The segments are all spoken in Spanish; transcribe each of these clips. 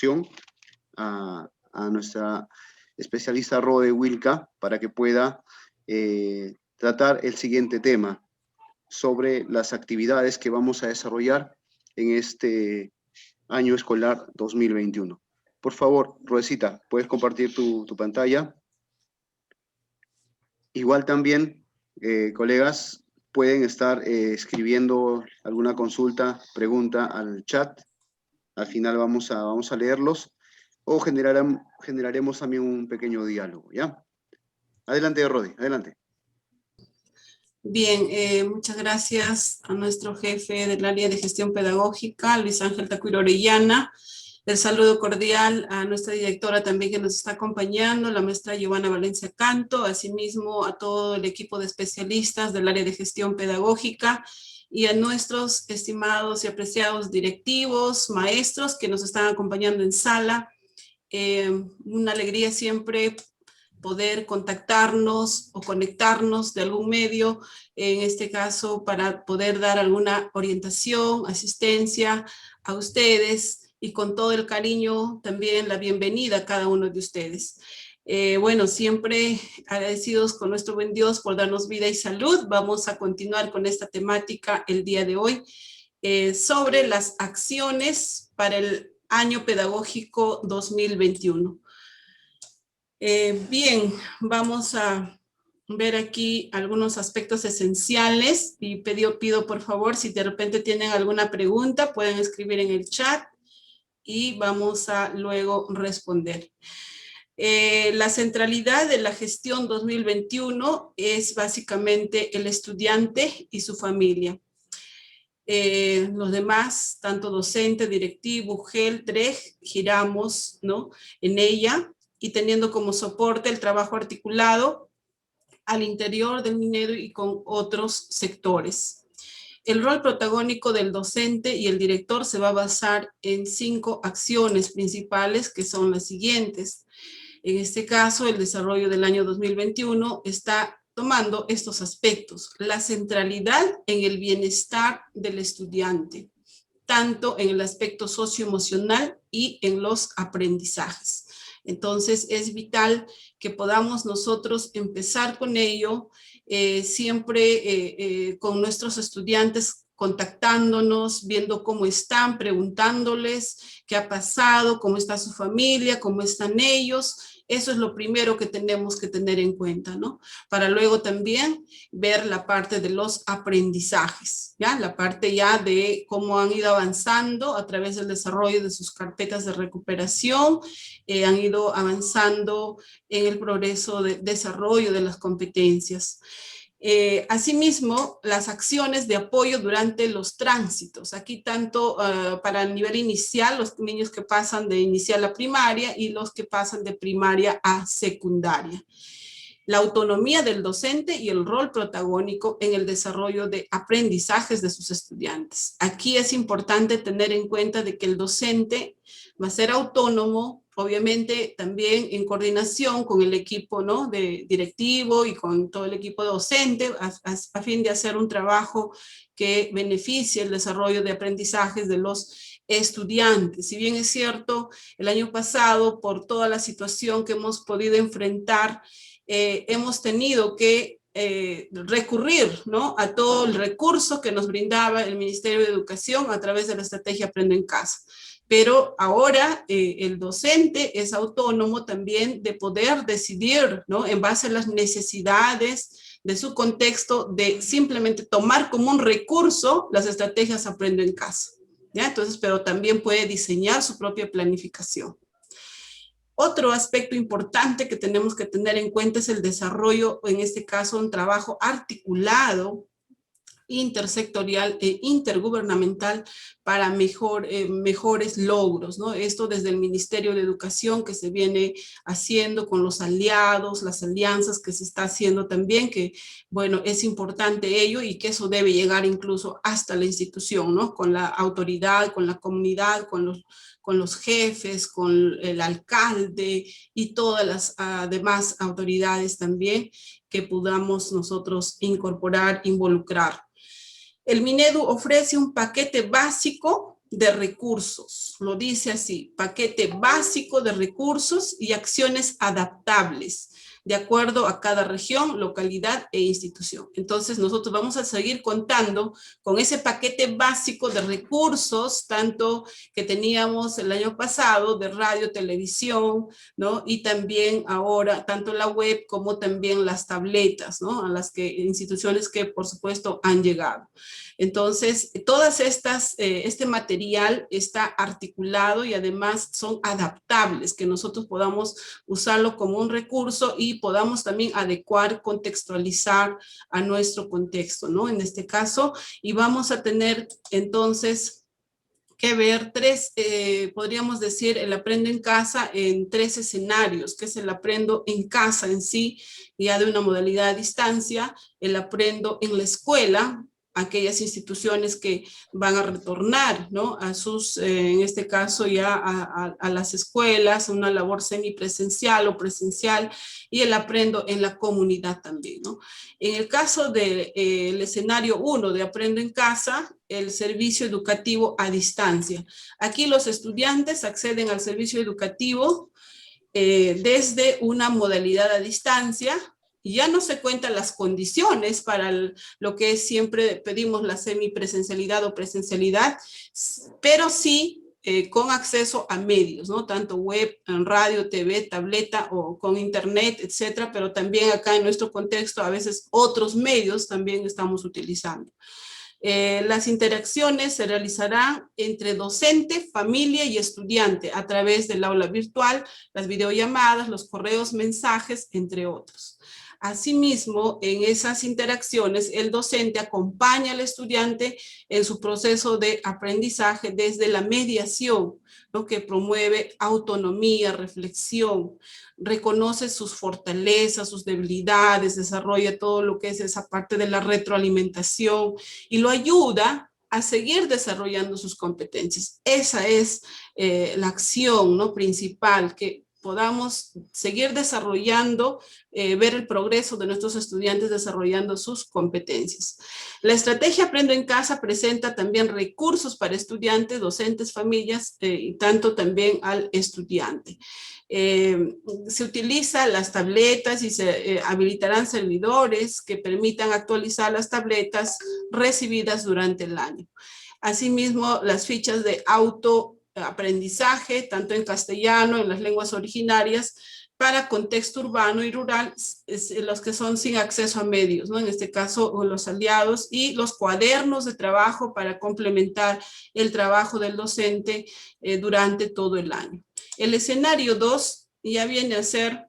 información a nuestra especialista Rode Wilca para que pueda tratar el siguiente tema sobre las actividades que vamos a desarrollar en este año escolar 2021. Por favor, Rodecita, ¿puedes compartir tu pantalla? Igual también, colegas, pueden estar escribiendo alguna consulta, pregunta al chat. Al final vamos a leerlos o generaremos también un pequeño diálogo, ¿ya? Adelante, Rodi, adelante. Bien, muchas gracias a nuestro jefe del área de gestión pedagógica, Luis Ángel Tacuiro Orellana. El saludo cordial a nuestra directora también que nos está acompañando, la maestra Giovanna Valencia Canto, asimismo a todo el equipo de especialistas del área de gestión pedagógica y a nuestros estimados y apreciados directivos, maestros que nos están acompañando en sala. Una alegría siempre poder contactarnos o conectarnos de algún medio, en este caso para poder dar alguna orientación, asistencia a ustedes y con todo el cariño también la bienvenida a cada uno de ustedes. Bueno, siempre agradecidos con nuestro buen Dios por darnos vida y salud. Vamos a continuar con esta temática el día de hoy sobre las acciones para el año pedagógico 2021. Bien, vamos a ver aquí algunos aspectos esenciales y pido por favor si de repente tienen alguna pregunta pueden escribir en el chat y vamos a luego responder. La centralidad de la gestión 2021 es básicamente el estudiante y su familia. Los demás, tanto docente, directivo, GEL, TREG, giramos, ¿no?, en ella y teniendo como soporte el trabajo articulado al interior del Minedu y con otros sectores. El rol protagónico del docente y el director se va a basar en 5 acciones principales que son las siguientes. En este caso, el desarrollo del año 2021 está tomando estos aspectos, la centralidad en el bienestar del estudiante, tanto en el aspecto socioemocional y en los aprendizajes. Entonces es vital que podamos nosotros empezar con ello, siempre con nuestros estudiantes contactándonos, viendo cómo están, preguntándoles qué ha pasado, cómo está su familia, cómo están ellos. Eso es lo primero que tenemos que tener en cuenta, ¿no? Para luego también ver la parte de los aprendizajes, ¿ya? La parte ya de cómo han ido avanzando a través del desarrollo de sus carpetas de recuperación, han ido avanzando en el progreso de desarrollo de las competencias. Asimismo, las acciones de apoyo durante los tránsitos. Aquí tanto para el nivel inicial, los niños que pasan de inicial a primaria y los que pasan de primaria a secundaria. La autonomía del docente y el rol protagónico en el desarrollo de aprendizajes de sus estudiantes. Aquí es importante tener en cuenta de que el docente va a ser autónomo, obviamente también en coordinación con el equipo, ¿no?, de directivo y con todo el equipo docente a fin de hacer un trabajo que beneficie el desarrollo de aprendizajes de los estudiantes. Si bien es cierto, el año pasado, por toda la situación que hemos podido enfrentar, hemos tenido que recurrir, ¿no?, a todo el recurso que nos brindaba el Ministerio de Educación a través de la estrategia Aprendo en Casa. Pero ahora el docente es autónomo también de poder decidir, ¿no?, en base a las necesidades de su contexto, de simplemente tomar como un recurso las estrategias Aprendo en Casa, ¿ya? Entonces, pero también puede diseñar su propia planificación. Otro aspecto importante que tenemos que tener en cuenta es el desarrollo, en este caso, un trabajo articulado, intersectorial e intergubernamental para mejores logros, ¿no? Esto desde el Ministerio de Educación que se viene haciendo con los aliados, las alianzas que se está haciendo también, que bueno, es importante ello y que eso debe llegar incluso hasta la institución, ¿no? Con la autoridad, con la comunidad, con los jefes, con el alcalde y todas las demás autoridades también que podamos nosotros incorporar, involucrar. El Minedu ofrece un paquete básico de recursos. Lo dice así, paquete básico de recursos y acciones adaptables, de acuerdo a cada región, localidad e institución. Entonces, nosotros vamos a seguir contando con ese paquete básico de recursos, tanto que teníamos el año pasado, de radio, televisión, ¿no? Y también ahora, tanto la web como también las tabletas, ¿no? A las instituciones que, por supuesto, han llegado. Entonces, todas estas, este material está articulado y además son adaptables, que nosotros podamos usarlo como un recurso y podamos también adecuar, contextualizar a nuestro contexto, ¿no? En este caso, y vamos a tener entonces que ver tres, podríamos decir, el aprendo en casa en tres escenarios, que es el aprendo en casa en sí, ya de una modalidad a distancia, el aprendo en la escuela, aquellas instituciones que van a retornar, ¿no? A sus, en este caso ya a las escuelas, una labor semipresencial o presencial, y el aprendo en la comunidad también, ¿no? En el caso del escenario 1 de aprendo en casa, el servicio educativo a distancia. Aquí los estudiantes acceden al servicio educativo desde una modalidad a distancia. Ya no se cuentan las condiciones para lo que siempre pedimos, la semipresencialidad o presencialidad, pero sí con acceso a medios, ¿no? Tanto web, radio, TV, tableta o con internet, etcétera, pero también acá en nuestro contexto a veces otros medios también estamos utilizando. Las interacciones se realizarán entre docente, familia y estudiante a través del aula virtual, las videollamadas, los correos, mensajes, entre otros. Asimismo, en esas interacciones, el docente acompaña al estudiante en su proceso de aprendizaje desde la mediación, ¿no? Que promueve autonomía, reflexión, reconoce sus fortalezas, sus debilidades, desarrolla todo lo que es esa parte de la retroalimentación y lo ayuda a seguir desarrollando sus competencias. Esa es la acción, ¿no? Principal, que podamos seguir desarrollando, ver el progreso de nuestros estudiantes desarrollando sus competencias. La estrategia Aprendo en Casa presenta también recursos para estudiantes, docentes, familias y tanto también al estudiante. Se utilizan las tabletas y se habilitarán servidores que permitan actualizar las tabletas recibidas durante el año. Asimismo, las fichas de autoaprendizaje, tanto en castellano, en las lenguas originarias, para contexto urbano y rural, los que son sin acceso a medios, ¿no? En este caso, los aliados, y los cuadernos de trabajo para complementar el trabajo del docente durante todo el año. El escenario 2 ya viene a ser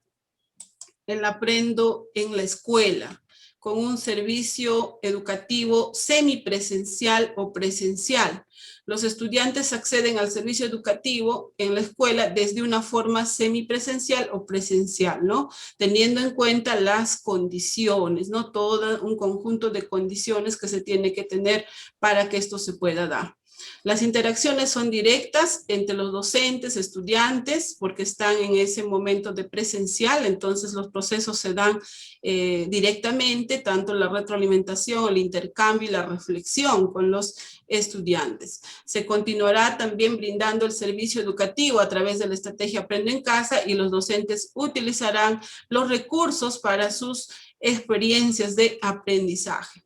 el aprendo en la escuela, con un servicio educativo semipresencial o presencial. Los estudiantes acceden al servicio educativo en la escuela desde una forma semipresencial o presencial, ¿no? Teniendo en cuenta las condiciones, ¿no? Todo un conjunto de condiciones que se tiene que tener para que esto se pueda dar. Las interacciones son directas entre los docentes, estudiantes, porque están en ese momento de presencial, entonces los procesos se dan directamente, tanto la retroalimentación, el intercambio y la reflexión con los estudiantes. Se continuará también brindando el servicio educativo a través de la estrategia Aprendo en Casa y los docentes utilizarán los recursos para sus experiencias de aprendizaje.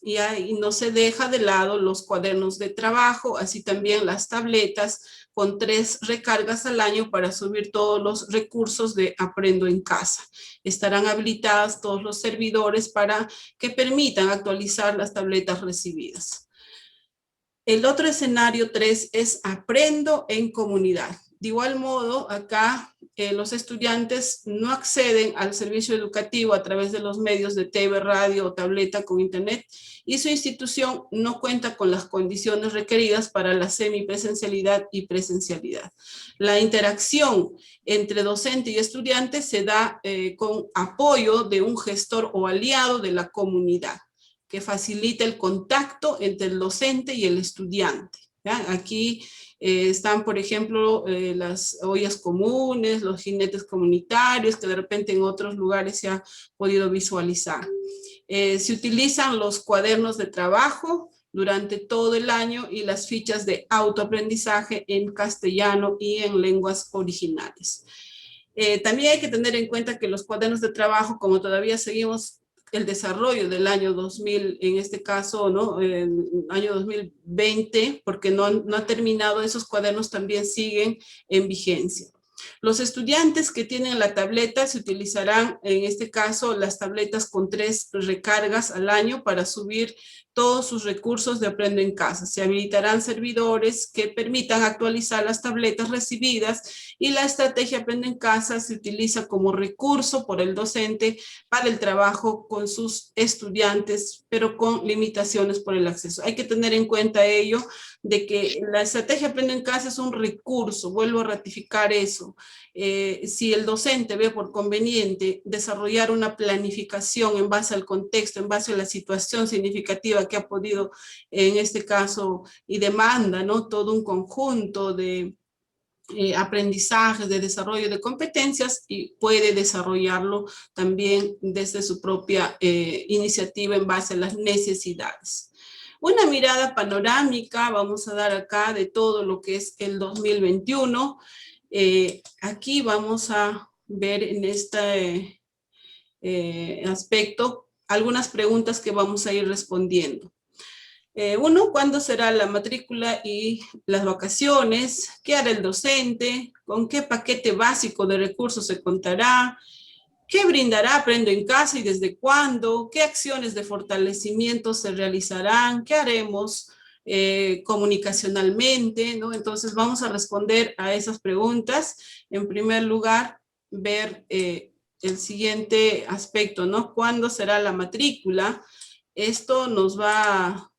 Y ahí no se deja de lado los cuadernos de trabajo, así también las tabletas con 3 recargas al año para subir todos los recursos de Aprendo en Casa. Estarán habilitadas todos los servidores para que permitan actualizar las tabletas recibidas. El otro escenario 3 es Aprendo en comunidad. De igual modo, acá los estudiantes no acceden al servicio educativo a través de los medios de TV, radio o tableta con internet y su institución no cuenta con las condiciones requeridas para la semipresencialidad y presencialidad. La interacción entre docente y estudiante se da con apoyo de un gestor o aliado de la comunidad que facilita el contacto entre el docente y el estudiante, ¿ya? Aquí están, por ejemplo, las ollas comunes, los jinetes comunitarios, que de repente en otros lugares se ha podido visualizar. Se utilizan los cuadernos de trabajo durante todo el año y las fichas de autoaprendizaje en castellano y en lenguas originales. También hay que tener en cuenta que los cuadernos de trabajo, como todavía seguimos el desarrollo del año 2000, en este caso, ¿no? El año 2020, porque no ha terminado, esos cuadernos también siguen en vigencia. Los estudiantes que tienen la tableta se utilizarán, en este caso, las tabletas con 3 recargas al año para subir todos sus recursos de Aprendo en Casa. Se habilitarán servidores que permitan actualizar las tabletas recibidas y la estrategia Aprendo en Casa se utiliza como recurso por el docente para el trabajo con sus estudiantes, pero con limitaciones por el acceso. Hay que tener en cuenta ello, de que la estrategia Aprendo en Casa es un recurso, vuelvo a ratificar eso. Si el docente ve por conveniente desarrollar una planificación en base al contexto, en base a la situación significativa que ha podido, en este caso, y demanda, ¿no? Todo un conjunto de aprendizajes, de desarrollo de competencias, y puede desarrollarlo también desde su propia iniciativa en base a las necesidades. Una mirada panorámica vamos a dar acá de todo lo que es el 2021. Aquí vamos a ver en este aspecto algunas preguntas que vamos a ir respondiendo. Uno, ¿cuándo será la matrícula y las vacaciones? ¿Qué hará el docente? ¿Con qué paquete básico de recursos se contará? ¿Qué brindará Aprendo en Casa y desde cuándo? ¿Qué acciones de fortalecimiento se realizarán? ¿Qué haremos comunicacionalmente, ¿no? Entonces vamos a responder a esas preguntas. En primer lugar, ver el siguiente aspecto, ¿no? ¿Cuándo será la matrícula? Esto nos va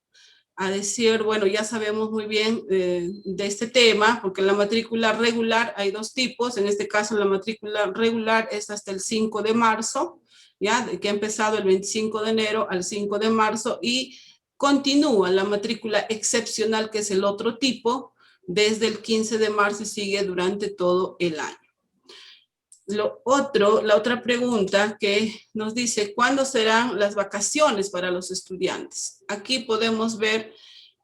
a decir, bueno, ya sabemos muy bien de este tema, porque en la matrícula regular hay 2 tipos. En este caso, la matrícula regular es hasta el 5 de marzo, ¿ya? Que ha empezado el 25 de enero al 5 de marzo, y continúa la matrícula excepcional, que es el otro tipo, desde el 15 de marzo y sigue durante todo el año. La otra pregunta que nos dice, ¿cuándo serán las vacaciones para los estudiantes? Aquí podemos ver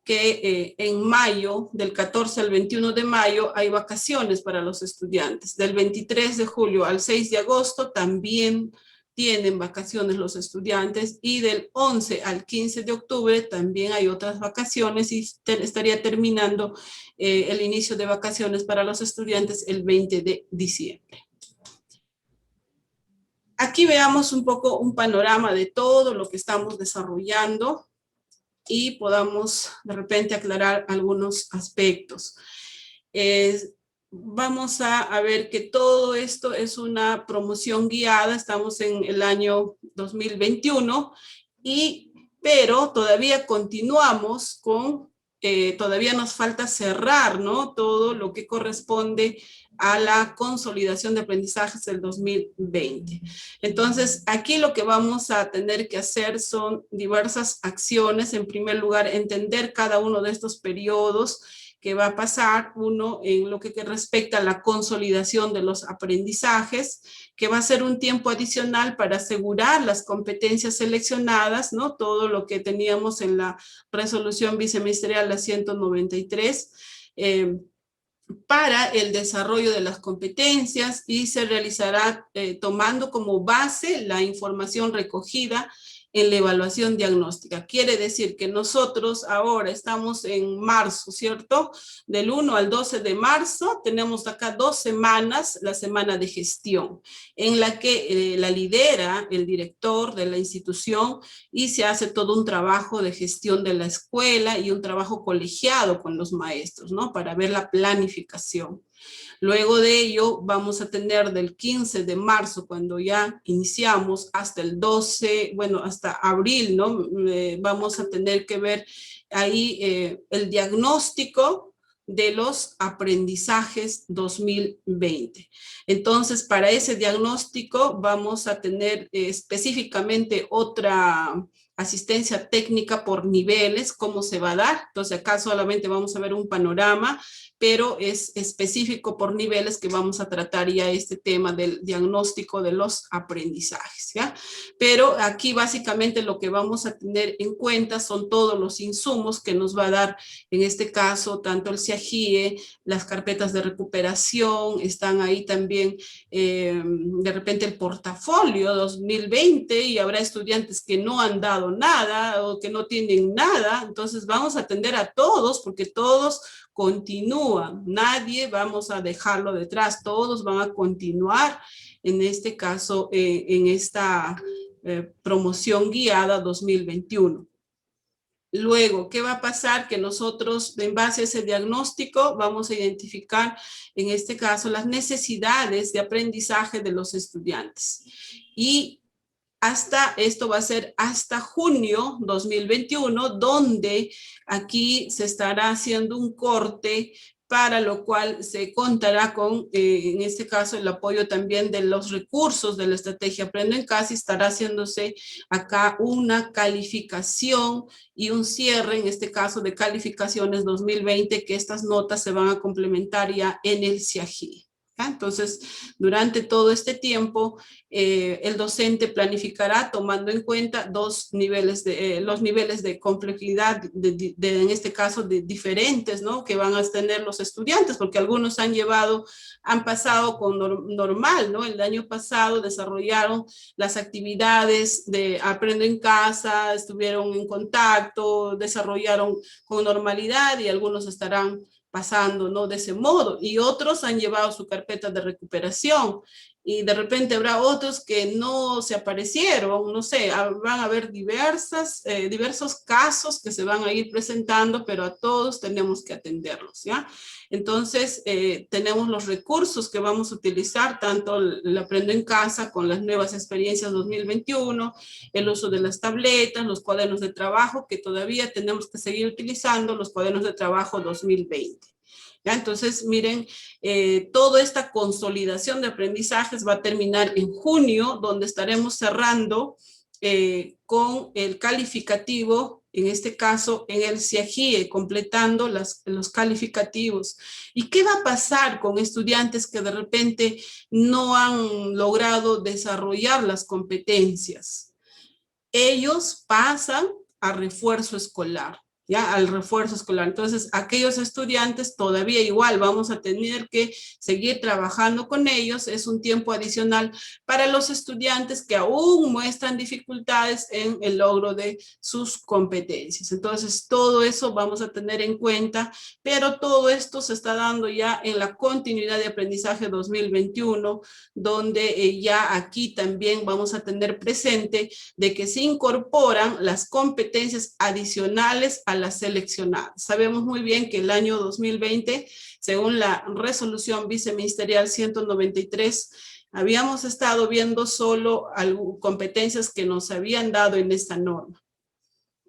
que en mayo, del 14 al 21 de mayo, hay vacaciones para los estudiantes. Del 23 de julio al 6 de agosto también tienen vacaciones los estudiantes, y del 11 al 15 de octubre también hay otras vacaciones, y estaría terminando el inicio de vacaciones para los estudiantes el 20 de diciembre. Aquí veamos un poco un panorama de todo lo que estamos desarrollando y podamos de repente aclarar algunos aspectos. Vamos a ver que todo esto es una promoción guiada. Estamos en el año 2021, pero todavía continuamos con, todavía nos falta cerrar, ¿no? Todo lo que corresponde a la consolidación de aprendizajes del 2020. Entonces, aquí lo que vamos a tener que hacer son diversas acciones. En primer lugar, entender cada uno de estos periodos que va a pasar. Uno, en lo que respecta a la consolidación de los aprendizajes, que va a ser un tiempo adicional para asegurar las competencias seleccionadas, ¿no? Todo lo que teníamos en la resolución viceministerial la 193, para el desarrollo de las competencias, y se realizará tomando como base la información recogida en la evaluación diagnóstica. Quiere decir que nosotros ahora estamos en marzo, ¿cierto? Del 1 al 12 de marzo tenemos acá 2 semanas, la semana de gestión, en la que la lidera el director de la institución, y se hace todo un trabajo de gestión de la escuela y un trabajo colegiado con los maestros, ¿no? Para ver la planificación. Luego de ello vamos a tener del 15 de marzo, cuando ya iniciamos, hasta el 12, bueno, hasta abril, ¿no? Vamos a tener que ver ahí el diagnóstico de los aprendizajes 2020. Entonces, para ese diagnóstico vamos a tener específicamente otra asistencia técnica por niveles, cómo se va a dar. Entonces acá solamente vamos a ver un panorama, pero es específico por niveles que vamos a tratar ya este tema del diagnóstico de los aprendizajes, ¿ya? Pero aquí básicamente lo que vamos a tener en cuenta son todos los insumos que nos va a dar, en este caso, tanto el CIAGIE, las carpetas de recuperación, están ahí también de repente el portafolio 2020 y habrá estudiantes que no han dado nada o que no tienen nada, entonces vamos a atender a todos porque todos continúan, nadie vamos a dejarlo detrás, todos van a continuar en este caso en esta promoción guiada 2021. Luego, ¿qué va a pasar? Que nosotros, en base a ese diagnóstico, vamos a identificar, en este caso, las necesidades de aprendizaje de los estudiantes. Y esto va a ser hasta junio 2021, donde aquí se estará haciendo un corte, para lo cual se contará con, en este caso, el apoyo también de los recursos de la estrategia Aprendo en Casa. Estará haciéndose acá una calificación y un cierre, en este caso, de calificaciones 2020, que estas notas se van a complementar ya en el CIAGIE. Entonces, durante todo este tiempo, el docente planificará tomando en cuenta los niveles de complejidad, en este caso, de diferentes, ¿no? Que van a tener los estudiantes, porque algunos han pasado con normal, ¿no? El año pasado desarrollaron las actividades de Aprendo en Casa, estuvieron en contacto, desarrollaron con normalidad y algunos estarán pasando, ¿no? De ese modo, y otros han llevado su carpeta de recuperación, y de repente habrá otros que no se aparecieron, no sé, van a haber diversos casos que se van a ir presentando, pero a todos tenemos que atenderlos, ¿ya? Entonces, tenemos los recursos que vamos a utilizar, tanto el Aprendo en Casa con las nuevas experiencias 2021, el uso de las tabletas, los cuadernos de trabajo, que todavía tenemos que seguir utilizando, los cuadernos de trabajo 2020. ¿Ya? Entonces, miren, toda esta consolidación de aprendizajes va a terminar en junio, donde estaremos cerrando con el calificativo, en este caso en el CIAGIE, completando los calificativos. ¿Y qué va a pasar con estudiantes que de repente no han logrado desarrollar las competencias? Ellos pasan a refuerzo escolar. ¿Ya? Al refuerzo escolar. Entonces, aquellos estudiantes todavía igual vamos a tener que seguir trabajando con ellos. Es un tiempo adicional para los estudiantes que aún muestran dificultades en el logro de sus competencias. Entonces, todo eso vamos a tener en cuenta, pero todo esto se está dando ya en la continuidad de aprendizaje 2021, donde ya aquí también vamos a tener presente de que se incorporan las competencias adicionales a las seleccionadas. Sabemos muy bien que el año 2020, según la resolución viceministerial 193, habíamos estado viendo solo competencias que nos habían dado en esta norma.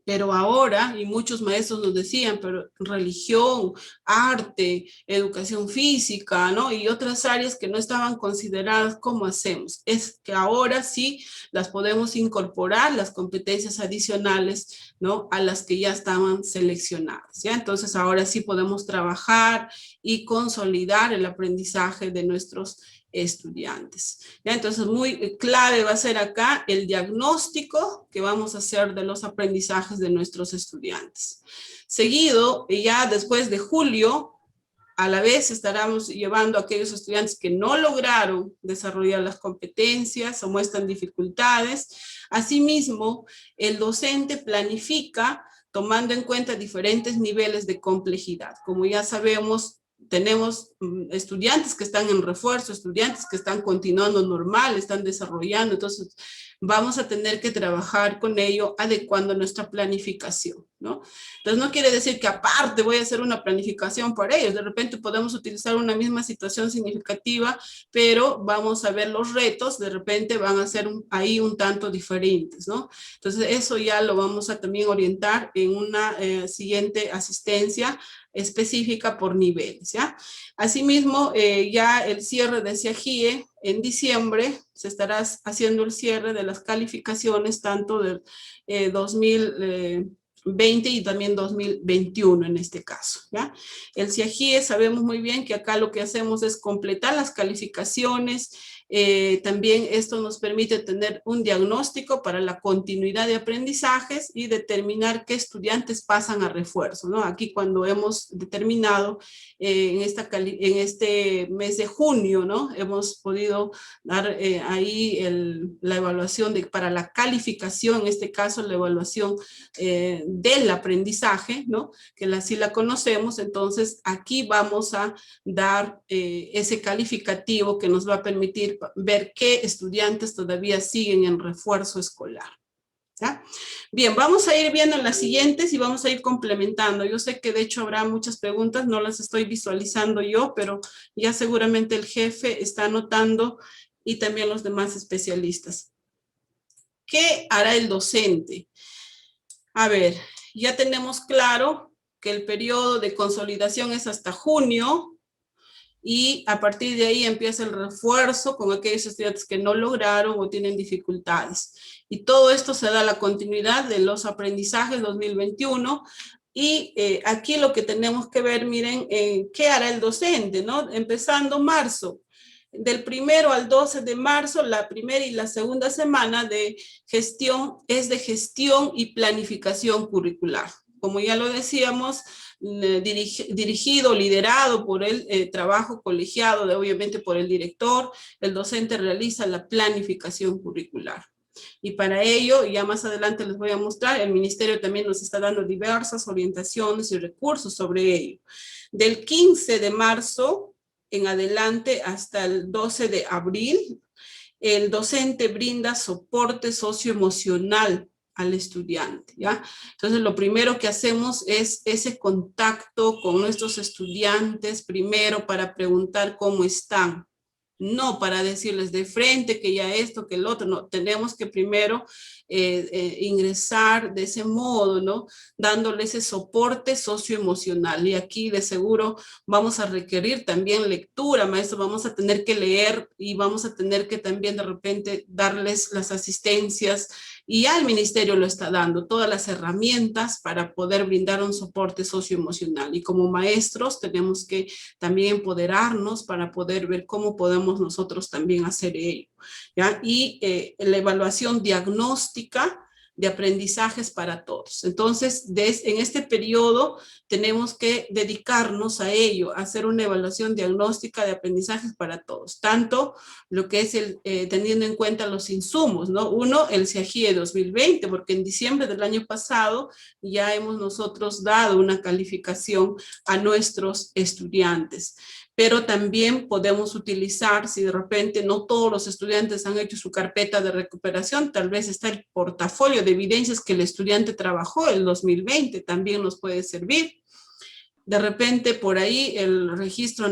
Pero ahora, y muchos maestros nos decían, pero religión, arte, educación física, ¿no? Y otras áreas que no estaban consideradas, ¿cómo hacemos? Es que ahora sí las podemos incorporar, las competencias adicionales, ¿no? A las que ya estaban seleccionadas, ¿ya? Entonces ahora sí podemos trabajar y consolidar el aprendizaje de nuestros estudiantes. ¿Ya? Entonces, muy clave va a ser acá el diagnóstico que vamos a hacer de los aprendizajes de nuestros estudiantes. Seguido, ya después de julio, a la vez estaremos llevando a aquellos estudiantes que no lograron desarrollar las competencias o muestran dificultades. Asimismo, el docente planifica tomando en cuenta diferentes niveles de complejidad. Como ya sabemos, tenemos estudiantes que están en refuerzo, estudiantes que están continuando normal, están desarrollando, entonces vamos a tener que trabajar con ello adecuando nuestra planificación, ¿no? Entonces no quiere decir que aparte voy a hacer una planificación para ellos, de repente podemos utilizar una misma situación significativa, pero vamos a ver los retos, de repente van a ser ahí un tanto diferentes, ¿no? Entonces eso ya lo vamos a también orientar en una siguiente asistencia específica por niveles, ¿ya? Asimismo, ya el cierre de CIAGIE en diciembre se estará haciendo el cierre de las calificaciones tanto del 2020 y también 2021 en este caso, ¿ya? El CIAGIE sabemos muy bien que acá lo que hacemos es completar las calificaciones. También esto nos permite tener un diagnóstico para la continuidad de aprendizajes y determinar qué estudiantes pasan a refuerzo, ¿no? Aquí cuando hemos determinado en este mes de junio, ¿no? Hemos podido dar ahí la evaluación para la calificación, en este caso la evaluación del aprendizaje, ¿no? Que así la conocemos. Entonces aquí vamos a dar ese calificativo que nos va a permitir ver qué estudiantes todavía siguen en refuerzo escolar. ¿Ya? Bien, vamos a ir viendo las siguientes y vamos a ir complementando. Yo sé que de hecho habrá muchas preguntas, no las estoy visualizando yo, pero ya seguramente el jefe está anotando y también los demás especialistas. ¿Qué hará el docente? A ver, ya tenemos claro que el periodo de consolidación es hasta junio, y a partir de ahí empieza el refuerzo con aquellos estudiantes que no lograron o tienen dificultades. Y todo esto se da la continuidad de los aprendizajes 2021. Y aquí lo que tenemos que ver, miren, ¿qué hará el docente, no? Empezando marzo. Del 1 al 12 de marzo, la primera y la segunda semana de gestión es de gestión y planificación curricular. Como ya lo decíamos, dirigido, liderado por el trabajo colegiado, obviamente por el director, el docente realiza la planificación curricular. Y para ello, ya más adelante les voy a mostrar, el ministerio también nos está dando diversas orientaciones y recursos sobre ello. Del 15 de marzo en adelante hasta el 12 de abril, el docente brinda soporte socioemocional al estudiante, ¿ya? Entonces, lo primero que hacemos es ese contacto con nuestros estudiantes, primero para preguntar cómo están, no para decirles de frente que ya esto, que el otro, no, tenemos que primero ingresar de ese modo, ¿no? Dándole ese soporte socioemocional. Y aquí de seguro vamos a requerir también lectura, maestro, vamos a tener que leer y vamos a tener que también de repente darles las asistencias, y ya el ministerio lo está dando, todas las herramientas para poder brindar un soporte socioemocional. Y como maestros tenemos que también empoderarnos para poder ver cómo podemos nosotros también hacer ello, ¿ya? Y la evaluación diagnóstica de aprendizajes para todos. Entonces, en este periodo tenemos que dedicarnos a ello, a hacer una evaluación diagnóstica de aprendizajes para todos, tanto lo que es teniendo en cuenta los insumos, ¿no? Uno, el CIAGIE 2020, porque en diciembre del año pasado ya hemos nosotros dado una calificación a nuestros estudiantes. Pero también podemos utilizar, si de repente no todos los estudiantes han hecho su carpeta de recuperación, tal vez está el portafolio de evidencias que el estudiante trabajó el 2020, también nos puede servir. De repente por ahí el registro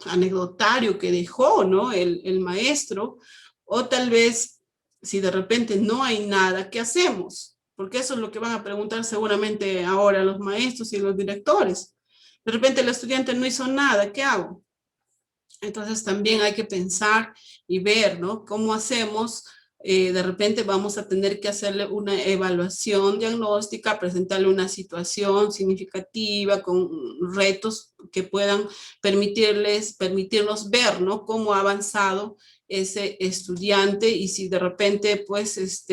anecdotario que dejó, ¿no? el maestro, o tal vez si de repente no hay nada, ¿qué hacemos? Porque eso es lo que van a preguntar seguramente ahora los maestros y los directores. De repente el estudiante no hizo nada, ¿qué hago? Entonces también hay que pensar y ver, ¿no? ¿Cómo hacemos? De repente vamos a tener que hacerle una evaluación diagnóstica, presentarle una situación significativa con retos que puedan permitirnos ver, ¿no? Cómo ha avanzado ese estudiante, y si de repente pues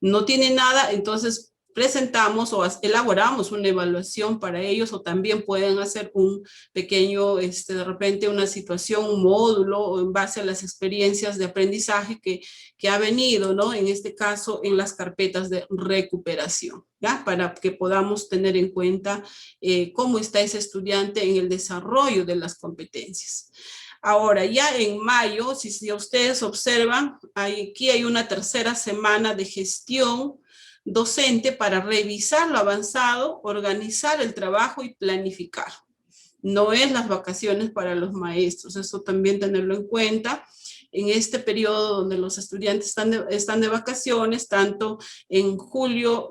no tiene nada, entonces presentamos o elaboramos una evaluación para ellos, o también pueden hacer un pequeño, de repente una situación, un módulo, o en base a las experiencias de aprendizaje que ha venido, ¿no? En este caso, en las carpetas de recuperación, ¿ya? Para que podamos tener en cuenta cómo está ese estudiante en el desarrollo de las competencias. Ahora, ya en mayo, si ustedes observan, aquí hay una tercera semana de gestión docente para revisar lo avanzado, organizar el trabajo y planificar. No es las vacaciones para los maestros, eso también tenerlo en cuenta. En este periodo donde los estudiantes están de vacaciones, tanto en julio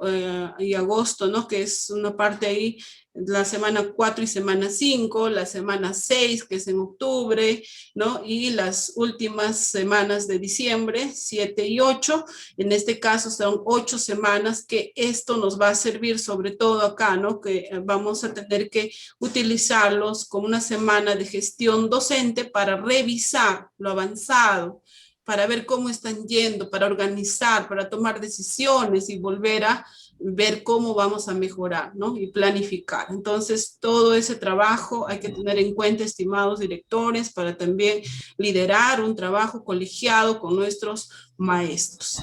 y agosto, ¿no? Que es una parte ahí la semana 4 y semana 5, la semana 6, que es en octubre, ¿no? Y las últimas semanas de diciembre, 7 y 8. En este caso son 8 semanas que esto nos va a servir sobre todo acá, ¿no? Que vamos a tener que utilizarlos como una semana de gestión docente para revisar lo avanzado, para ver cómo están yendo, para organizar, para tomar decisiones y volver a ver cómo vamos a mejorar, ¿no? Y planificar. Entonces, todo ese trabajo hay que tener en cuenta, estimados directores, para también liderar un trabajo colegiado con nuestros maestros.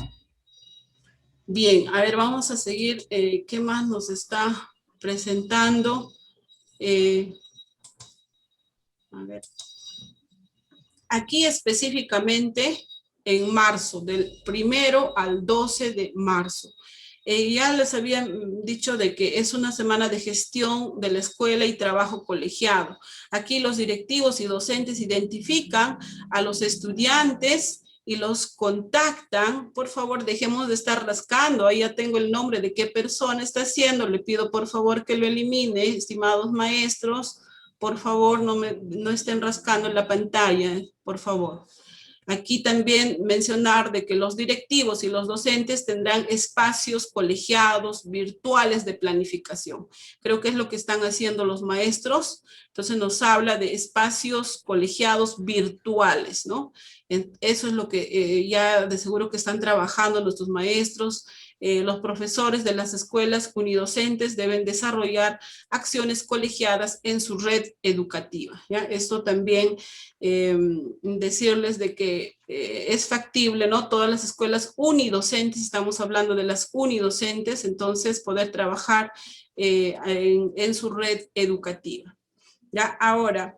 Bien, a ver, vamos a seguir. ¿Qué más nos está presentando? A ver. Aquí específicamente en marzo, del 1 al 12 de marzo. Ya les había dicho de que es una semana de gestión de la escuela y trabajo colegiado. Aquí los directivos y docentes identifican a los estudiantes y los contactan. Por favor, dejemos de estar rascando. Ahí ya tengo el nombre de qué persona está haciendo. Le pido por favor que lo elimine, estimados maestros. Por favor, no estén rascando en la pantalla, por favor. Aquí también mencionar de que los directivos y los docentes tendrán espacios colegiados virtuales de planificación. Creo que es lo que están haciendo los maestros. Entonces nos habla de espacios colegiados virtuales, ¿no? Eso es lo que ya de seguro que están trabajando nuestros maestros. Los profesores de las escuelas unidocentes deben desarrollar acciones colegiadas en su red educativa, ¿ya? Esto también decirles de que es factible, ¿no? Todas las escuelas unidocentes, estamos hablando de las unidocentes, entonces poder trabajar en su red educativa, ¿ya? Ahora,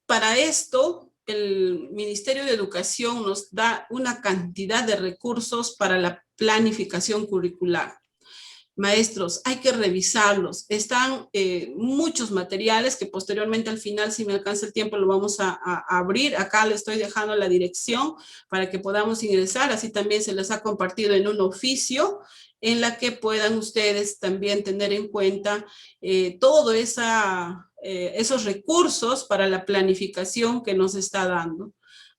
para esto, el Ministerio de Educación nos da una cantidad de recursos para la planificación curricular. Maestros, hay que revisarlos. Están muchos materiales que posteriormente al final, si me alcanza el tiempo, lo vamos a abrir. Acá le estoy dejando la dirección para que podamos ingresar. Así también se les ha compartido en un oficio en la que puedan ustedes también tener en cuenta todo esos recursos para la planificación que nos está dando.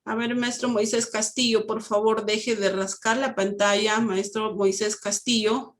A ver, maestro Moisés Castillo, por favor, deje de rascar la pantalla. Maestro Moisés Castillo.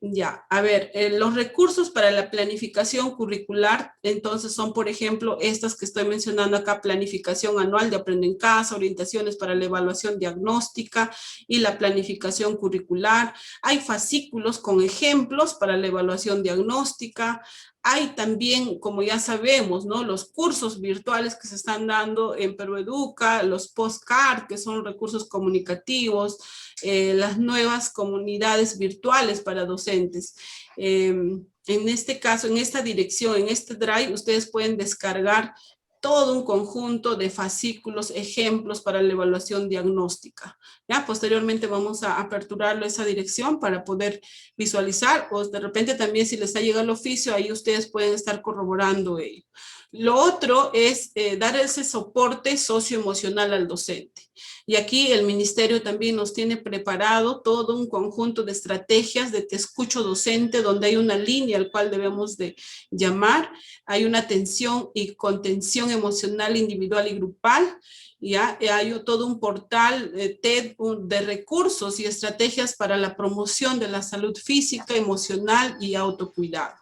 Ya, a ver, los recursos para la planificación curricular, entonces son, por ejemplo, estas que estoy mencionando acá: planificación anual de Aprende en Casa, orientaciones para la evaluación diagnóstica y la planificación curricular. Hay fascículos con ejemplos para la evaluación diagnóstica. Hay también, como ya sabemos, ¿no?, los cursos virtuales que se están dando en Perú Educa, los postcard, que son recursos comunicativos, las nuevas comunidades virtuales para docentes. En este caso, en esta dirección, en este drive, ustedes pueden descargar todo un conjunto de fascículos, ejemplos para la evaluación diagnóstica. Ya, posteriormente vamos a aperturarlo esa dirección para poder visualizar, o de repente también si les ha llegado el oficio, ahí ustedes pueden estar corroborando ello. Lo otro es dar ese soporte socioemocional al docente. Y aquí el ministerio también nos tiene preparado todo un conjunto de estrategias de te escucho docente, donde hay una línea al cual debemos de llamar. Hay una atención y contención emocional individual y grupal. Ya hay todo un portal TED de recursos y estrategias para la promoción de la salud física, emocional y autocuidado.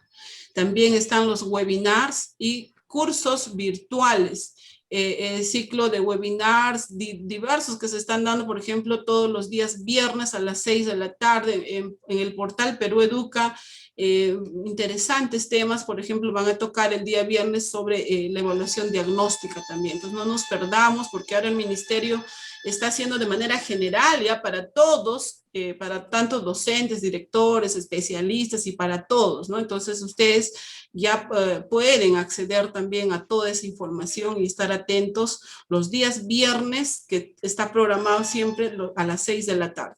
También están los webinars y cursos virtuales, ciclo de webinars diversos que se están dando, por ejemplo, todos los días viernes a las 6 de la tarde en el portal Perú Educa. Interesantes temas, por ejemplo, van a tocar el día viernes sobre la evaluación diagnóstica también. Entonces no nos perdamos, porque ahora el ministerio está haciendo de manera general ya para todos, para tantos docentes, directores, especialistas y para todos, ¿no? Entonces ustedes ya pueden acceder también a toda esa información y estar atentos los días viernes, que está programado siempre a las 6 de la tarde.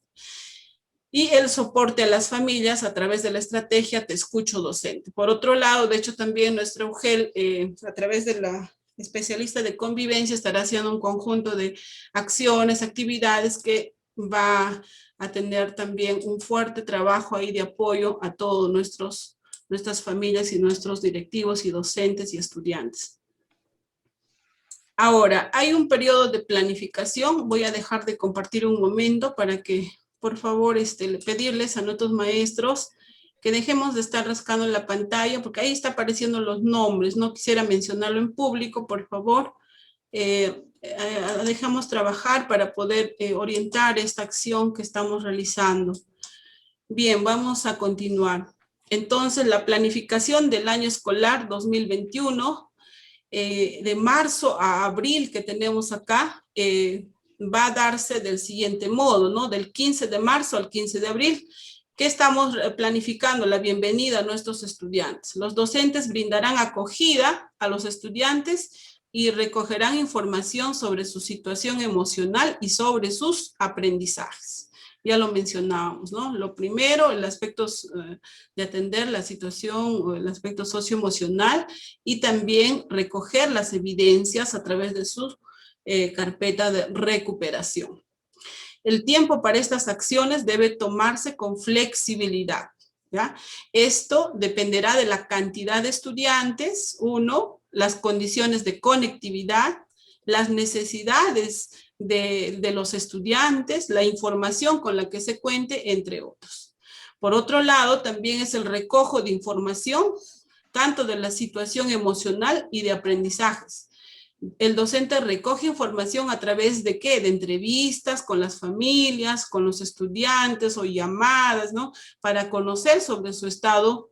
Y el soporte a las familias a través de la estrategia Te Escucho Docente. Por otro lado, de hecho también nuestra UGEL, a través de la especialista de convivencia, estará haciendo un conjunto de acciones, actividades que va a tener también un fuerte trabajo ahí de apoyo a todos nuestras familias y nuestros directivos y docentes y estudiantes. Ahora, hay un periodo de planificación. Voy a dejar de compartir un momento para que, por favor, pedirles a nuestros maestros que dejemos de estar rascando en la pantalla, porque ahí está apareciendo los nombres. No quisiera mencionarlo en público, por favor. Dejamos trabajar para poder orientar esta acción que estamos realizando. Bien, vamos a continuar. Entonces, la planificación del año escolar 2021, de marzo a abril que tenemos acá, va a darse del siguiente modo, ¿no? Del 15 de marzo al 15 de abril, que estamos planificando la bienvenida a nuestros estudiantes. Los docentes brindarán acogida a los estudiantes y recogerán información sobre su situación emocional y sobre sus aprendizajes. Ya lo mencionábamos, ¿no? Lo primero, el aspecto de atender la situación, el aspecto socioemocional, y también recoger las evidencias a través de su carpeta de recuperación. El tiempo para estas acciones debe tomarse con flexibilidad, ¿ya? Esto dependerá de la cantidad de estudiantes, uno, las condiciones de conectividad, las necesidades de los estudiantes, la información con la que se cuente, entre otros. Por otro lado, también es el recojo de información, tanto de la situación emocional y de aprendizajes. El docente recoge información a través de ¿qué? De entrevistas con las familias, con los estudiantes o llamadas, ¿no? Para conocer sobre su estado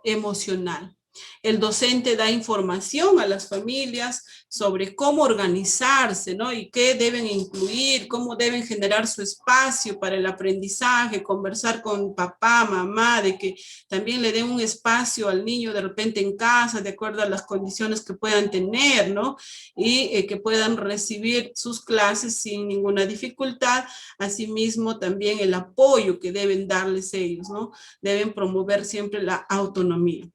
emocional. El docente da información a las familias sobre cómo organizarse, ¿no? Y qué deben incluir, cómo deben generar su espacio para el aprendizaje, conversar con papá, mamá, de que también le den un espacio al niño de repente en casa, de acuerdo a las condiciones que puedan tener, ¿no? Y que puedan recibir sus clases sin ninguna dificultad. Asimismo, también el apoyo que deben darles ellos, ¿no? Deben promover siempre la autonomía.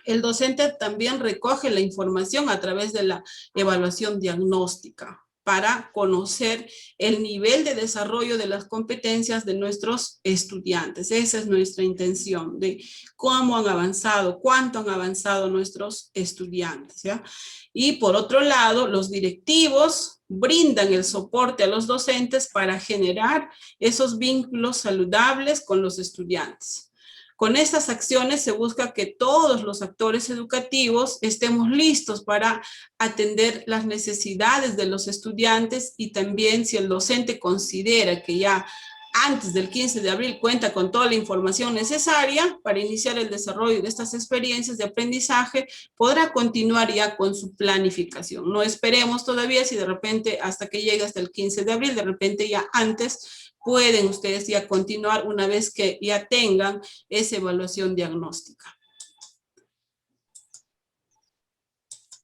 El docente también recoge la información a través de la evaluación diagnóstica para conocer el nivel de desarrollo de las competencias de nuestros estudiantes. Esa es nuestra intención, de cómo han avanzado, cuánto han avanzado nuestros estudiantes, ¿ya? Y por otro lado, los directivos brindan el soporte a los docentes para generar esos vínculos saludables con los estudiantes. Con estas acciones se busca que todos los actores educativos estemos listos para atender las necesidades de los estudiantes, y también si el docente considera que ya antes del 15 de abril cuenta con toda la información necesaria para iniciar el desarrollo de estas experiencias de aprendizaje, podrá continuar ya con su planificación. No esperemos todavía si de repente hasta que llegue hasta el 15 de abril, de repente ya antes, pueden ustedes ya continuar una vez que ya tengan esa evaluación diagnóstica.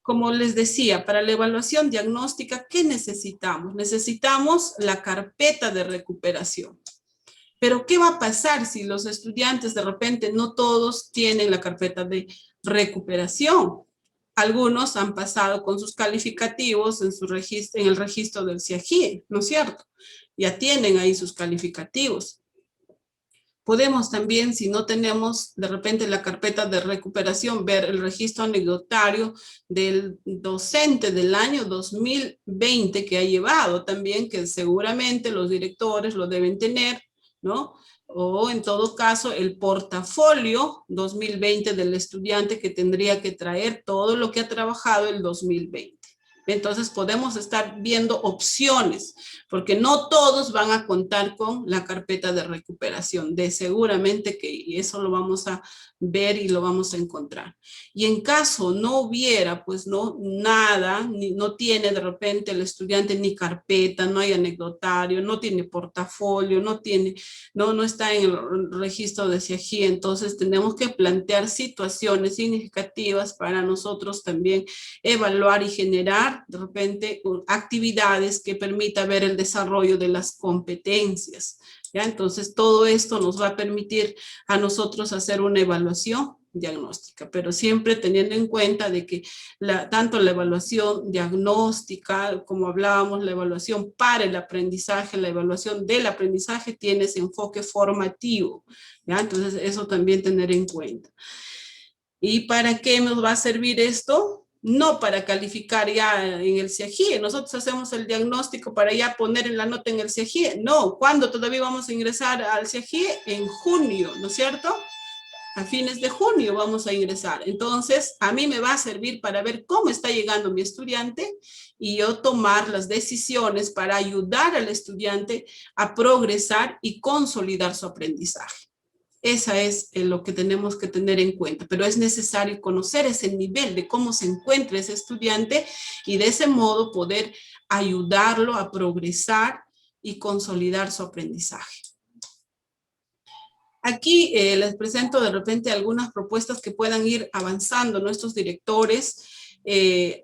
Como les decía, para la evaluación diagnóstica, ¿qué necesitamos? Necesitamos la carpeta de recuperación. Pero ¿qué va a pasar si los estudiantes de repente no todos tienen la carpeta de recuperación? Algunos han pasado con sus calificativos en el registro del CIAGIE, ¿no es cierto? Ya tienen ahí sus calificativos. Podemos también, si no tenemos de repente la carpeta de recuperación, ver el registro anecdotario del docente del año 2020 que ha llevado también, que seguramente los directores lo deben tener, ¿no? O en todo caso el portafolio 2020 del estudiante, que tendría que traer todo lo que ha trabajado el 2020. Entonces podemos estar viendo opciones, porque no todos van a contar con la carpeta de recuperación, seguramente que eso lo vamos a ver y lo vamos a encontrar. Y en caso no hubiera, pues no, nada, no tiene de repente el estudiante ni carpeta, no hay anecdotario, no tiene portafolio, no está en el registro de CIAGIE, entonces tenemos que plantear situaciones significativas para nosotros también evaluar y generar de repente actividades que permita ver el desarrollo de las competencias, ¿ya? Entonces todo esto nos va a permitir a nosotros hacer una evaluación diagnóstica, pero siempre teniendo en cuenta de que tanto la evaluación diagnóstica, como hablábamos, la evaluación para el aprendizaje, la evaluación del aprendizaje tiene ese enfoque formativo, ¿ya? Entonces eso también tener en cuenta. ¿Y para qué nos va a servir esto? No para calificar ya en el CIAGIE. Nosotros hacemos el diagnóstico para ya poner en la nota en el CIAGIE. No, ¿cuándo todavía vamos a ingresar al CIAGIE? En junio, ¿no es cierto? A fines de junio vamos a ingresar. Entonces, a mí me va a servir para ver cómo está llegando mi estudiante y yo tomar las decisiones para ayudar al estudiante a progresar y consolidar su aprendizaje. Esa es lo que tenemos que tener en cuenta, pero es necesario conocer ese nivel de cómo se encuentra ese estudiante y de ese modo poder ayudarlo a progresar y consolidar su aprendizaje. Aquí les presento de repente algunas propuestas que puedan ir avanzando nuestros directores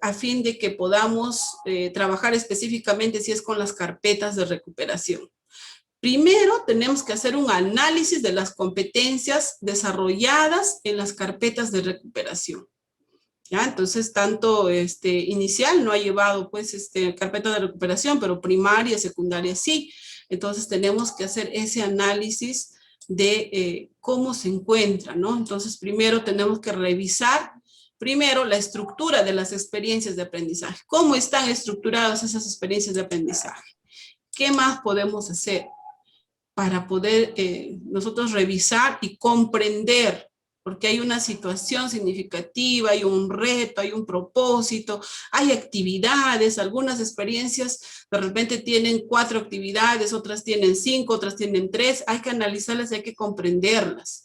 a fin de que podamos trabajar específicamente si es con las carpetas de recuperación. Primero, tenemos que hacer un análisis de las competencias desarrolladas en las carpetas de recuperación. ¿Ya? Entonces, tanto inicial no ha llevado pues carpeta de recuperación, pero primaria, secundaria sí. Entonces, tenemos que hacer ese análisis de cómo se encuentra, ¿no? Entonces, primero tenemos que revisar la estructura de las experiencias de aprendizaje. ¿Cómo están estructuradas esas experiencias de aprendizaje? ¿Qué más podemos hacer para poder nosotros revisar y comprender? Porque hay una situación significativa, hay un reto, hay un propósito, hay actividades, algunas experiencias de repente tienen 4 actividades, otras tienen 5, otras tienen 3, hay que analizarlas, hay que comprenderlas.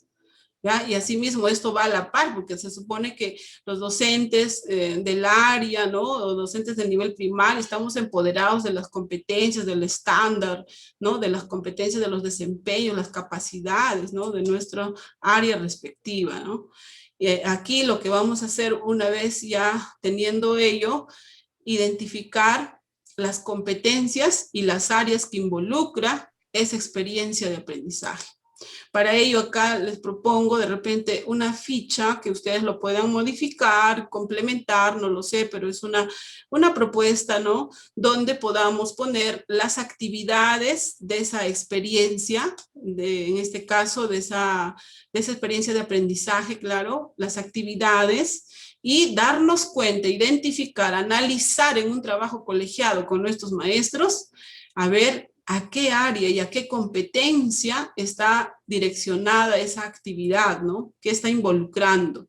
¿Ya? Y asimismo esto va a la par, porque se supone que los docentes del área, ¿no? O docentes del nivel primario, estamos empoderados de las competencias, del estándar, ¿no? De las competencias, de los desempeños, las capacidades, ¿no? De nuestra área respectiva, ¿no? Aquí lo que vamos a hacer una vez ya teniendo ello, identificar las competencias y las áreas que involucra esa experiencia de aprendizaje. Para ello acá les propongo de repente una ficha que ustedes lo puedan modificar, complementar, no lo sé, pero es una propuesta, ¿no? Donde podamos poner las actividades de esa experiencia, en este caso de esa experiencia de aprendizaje, claro, las actividades, y darnos cuenta, identificar, analizar en un trabajo colegiado con nuestros maestros, a ver a qué área y a qué competencia está direccionada esa actividad, ¿no? ¿Qué está involucrando?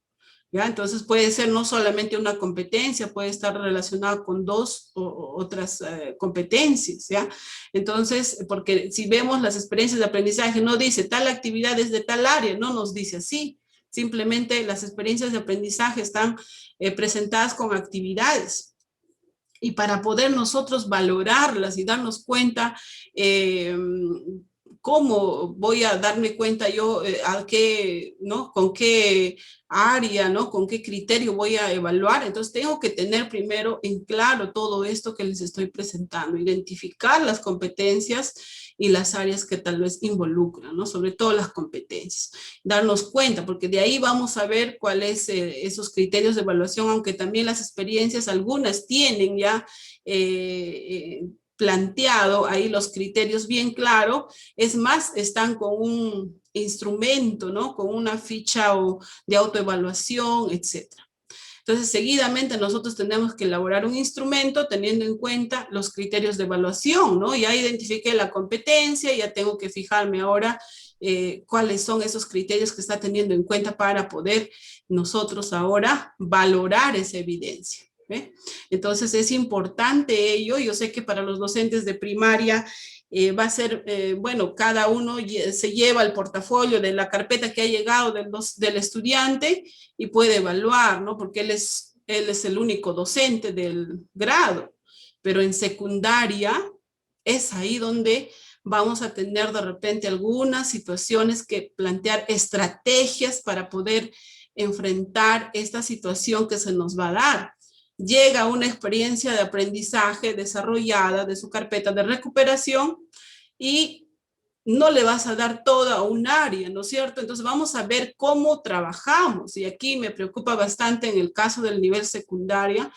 ¿Ya? Entonces puede ser no solamente una competencia, puede estar relacionada con 2 o otras competencias, ¿ya? Entonces, porque si vemos las experiencias de aprendizaje, no dice tal actividad es de tal área, no nos dice así. Simplemente las experiencias de aprendizaje están presentadas con actividades. Y para poder nosotros valorarlas y darnos cuenta cómo voy a darme cuenta yo a qué, ¿no? Con qué área, ¿no? Con qué criterio voy a evaluar. Entonces tengo que tener primero en claro todo esto que les estoy presentando, identificar las competencias y las áreas que tal vez involucran, ¿no? Sobre todo las competencias. Darnos cuenta, porque de ahí vamos a ver cuáles esos criterios de evaluación, aunque también las experiencias, algunas tienen ya planteado ahí los criterios bien claro, es más, están con un instrumento, ¿no? Con una ficha de autoevaluación, etcétera. Entonces, seguidamente nosotros tenemos que elaborar un instrumento teniendo en cuenta los criterios de evaluación, ¿no? Ya identifiqué la competencia, ya tengo que fijarme ahora cuáles son esos criterios que está teniendo en cuenta para poder nosotros ahora valorar esa evidencia. ¿Ve? Entonces es importante ello. Yo sé que para los docentes de primaria va a ser, bueno, cada uno se lleva el portafolio de la carpeta que ha llegado del estudiante y puede evaluar, ¿no? Porque él es el único docente del grado. Pero en secundaria es ahí donde vamos a tener de repente algunas situaciones que plantear estrategias para poder enfrentar esta situación que se nos va a dar. Llega una experiencia de aprendizaje desarrollada de su carpeta de recuperación y no le vas a dar toda un área, ¿no es cierto? Entonces vamos a ver cómo trabajamos. Y aquí me preocupa bastante en el caso del nivel secundaria,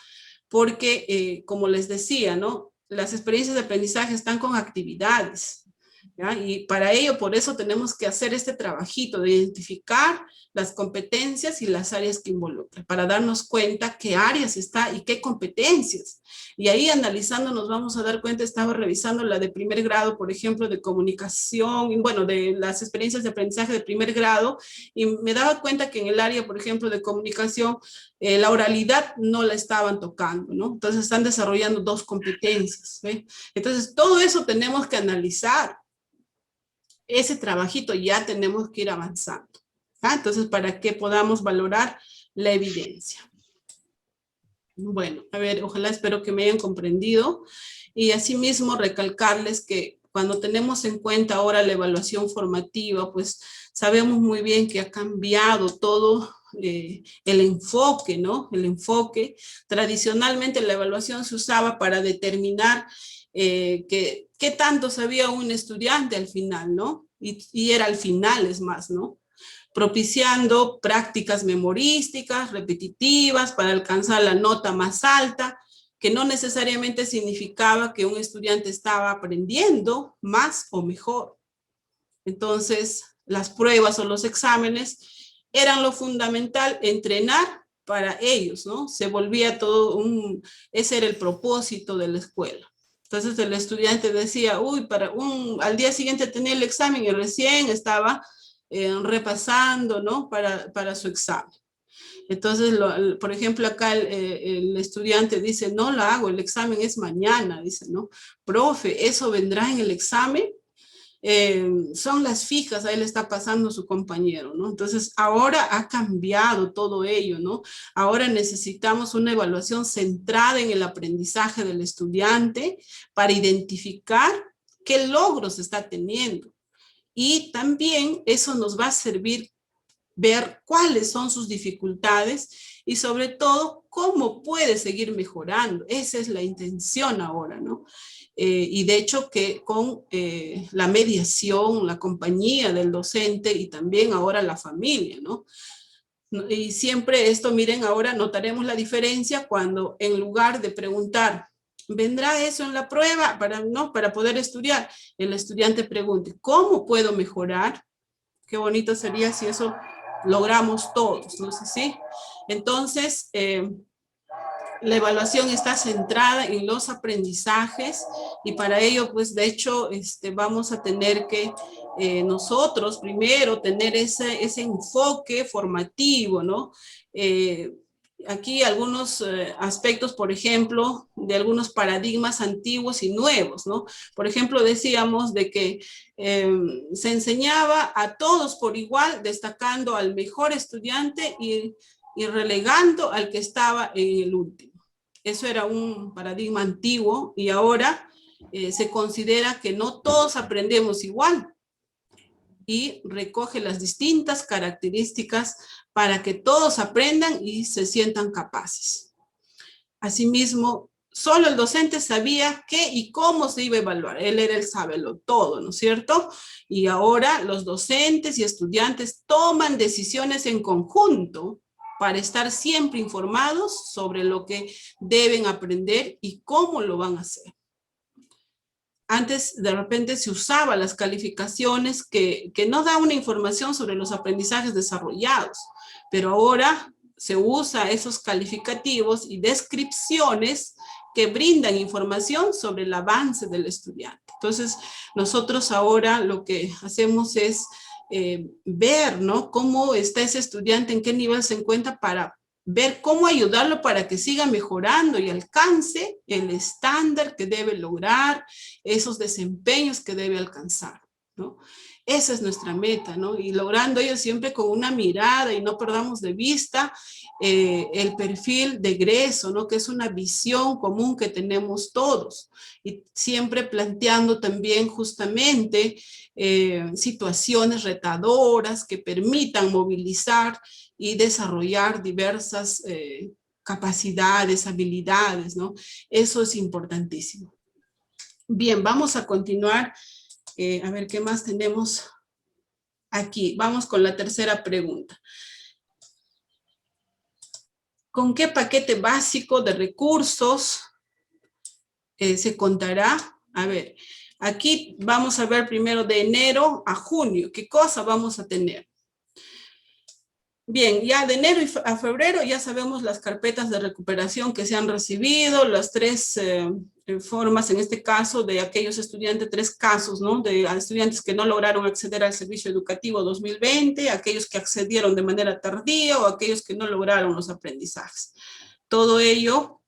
porque como les decía, ¿no? Las experiencias de aprendizaje están con actividades, ¿ya? Y para ello, por eso tenemos que hacer este trabajito de identificar las competencias y las áreas que involucran, para darnos cuenta qué áreas está y qué competencias. Y ahí analizando nos vamos a dar cuenta, estaba revisando la de primer grado, por ejemplo, de comunicación, y bueno, de las experiencias de aprendizaje de primer grado, y me daba cuenta que en el área, por ejemplo, de comunicación, la oralidad no la estaban tocando, ¿no? Entonces están desarrollando dos competencias, ¿ve? Entonces todo eso tenemos que analizar. Ese trabajito ya tenemos que ir avanzando. ¿Ah? Entonces, para que podamos valorar la evidencia. Bueno, a ver, ojalá espero que me hayan comprendido. Y asimismo, recalcarles que cuando tenemos en cuenta ahora la evaluación formativa, pues sabemos muy bien que ha cambiado todo el enfoque, ¿no? El enfoque. Tradicionalmente la evaluación se usaba para determinar qué tanto sabía un estudiante al final, ¿no? Y era al final, es más, ¿no? Propiciando prácticas memorísticas, repetitivas, para alcanzar la nota más alta, que no necesariamente significaba que un estudiante estaba aprendiendo más o mejor. Entonces, las pruebas o los exámenes eran lo fundamental, entrenar para ellos, ¿no? Se volvía todo ese era el propósito de la escuela. Entonces el estudiante decía, uy, al día siguiente tenía el examen y recién estaba repasando, ¿no? Para su examen. Entonces, por ejemplo, acá el estudiante dice, no lo hago, el examen es mañana, dice, ¿no? Profe, ¿eso vendrá en el examen? Son las fijas, ahí le está pasando su compañero, ¿no? Entonces, ahora ha cambiado todo ello, ¿no? Ahora necesitamos una evaluación centrada en el aprendizaje del estudiante para identificar qué logros está teniendo. Y también eso nos va a servir ver cuáles son sus dificultades y sobre todo cómo puede seguir mejorando. Esa es la intención ahora, ¿no? Y de hecho que con la mediación, la compañía del docente y también ahora la familia, ¿no? Y siempre esto, miren, ahora notaremos la diferencia cuando en lugar de preguntar, ¿vendrá eso en la prueba para poder estudiar? El estudiante pregunte, ¿cómo puedo mejorar? Qué bonito sería si eso logramos todos, ¿no sé si? Entonces, la evaluación está centrada en los aprendizajes y para ello, pues de hecho, vamos a tener que nosotros primero tener ese enfoque formativo, ¿no? Aquí algunos aspectos, por ejemplo, de algunos paradigmas antiguos y nuevos, ¿no? Por ejemplo, decíamos de que se enseñaba a todos por igual, destacando al mejor estudiante y relegando al que estaba en el último. Eso era un paradigma antiguo y ahora se considera que no todos aprendemos igual y recoge las distintas características para que todos aprendan y se sientan capaces. Asimismo, solo el docente sabía qué y cómo se iba a evaluar. Él era el sábelo todo, ¿no es cierto? Y ahora los docentes y estudiantes toman decisiones en conjunto para estar siempre informados sobre lo que deben aprender y cómo lo van a hacer. Antes de repente se usaba las calificaciones que no da una información sobre los aprendizajes desarrollados, pero ahora se usa esos calificativos y descripciones que brindan información sobre el avance del estudiante. Entonces, nosotros ahora lo que hacemos es ver, ¿no? Cómo está ese estudiante, en qué nivel se encuentra para ver cómo ayudarlo para que siga mejorando y alcance el estándar que debe lograr, esos desempeños que debe alcanzar, ¿no? Esa es nuestra meta, ¿no? Y logrando ello siempre con una mirada y no perdamos de vista el perfil de egreso, ¿no? Que es una visión común que tenemos todos y siempre planteando también justamente situaciones retadoras que permitan movilizar y desarrollar diversas capacidades, habilidades, ¿no? Eso es importantísimo. Bien, vamos a continuar A ver, ¿qué más tenemos aquí? Vamos con la tercera pregunta. ¿Con qué paquete básico de recursos se contará? A ver, aquí vamos a ver primero de enero a junio. ¿Qué cosa vamos a tener? Bien, ya de enero a febrero ya sabemos las carpetas de recuperación que se han recibido, las tres formas, en este caso, de aquellos estudiantes, tres casos, ¿no? De estudiantes que no lograron acceder al servicio educativo 2020, aquellos que accedieron de manera tardía o aquellos que no lograron los aprendizajes. Todo ello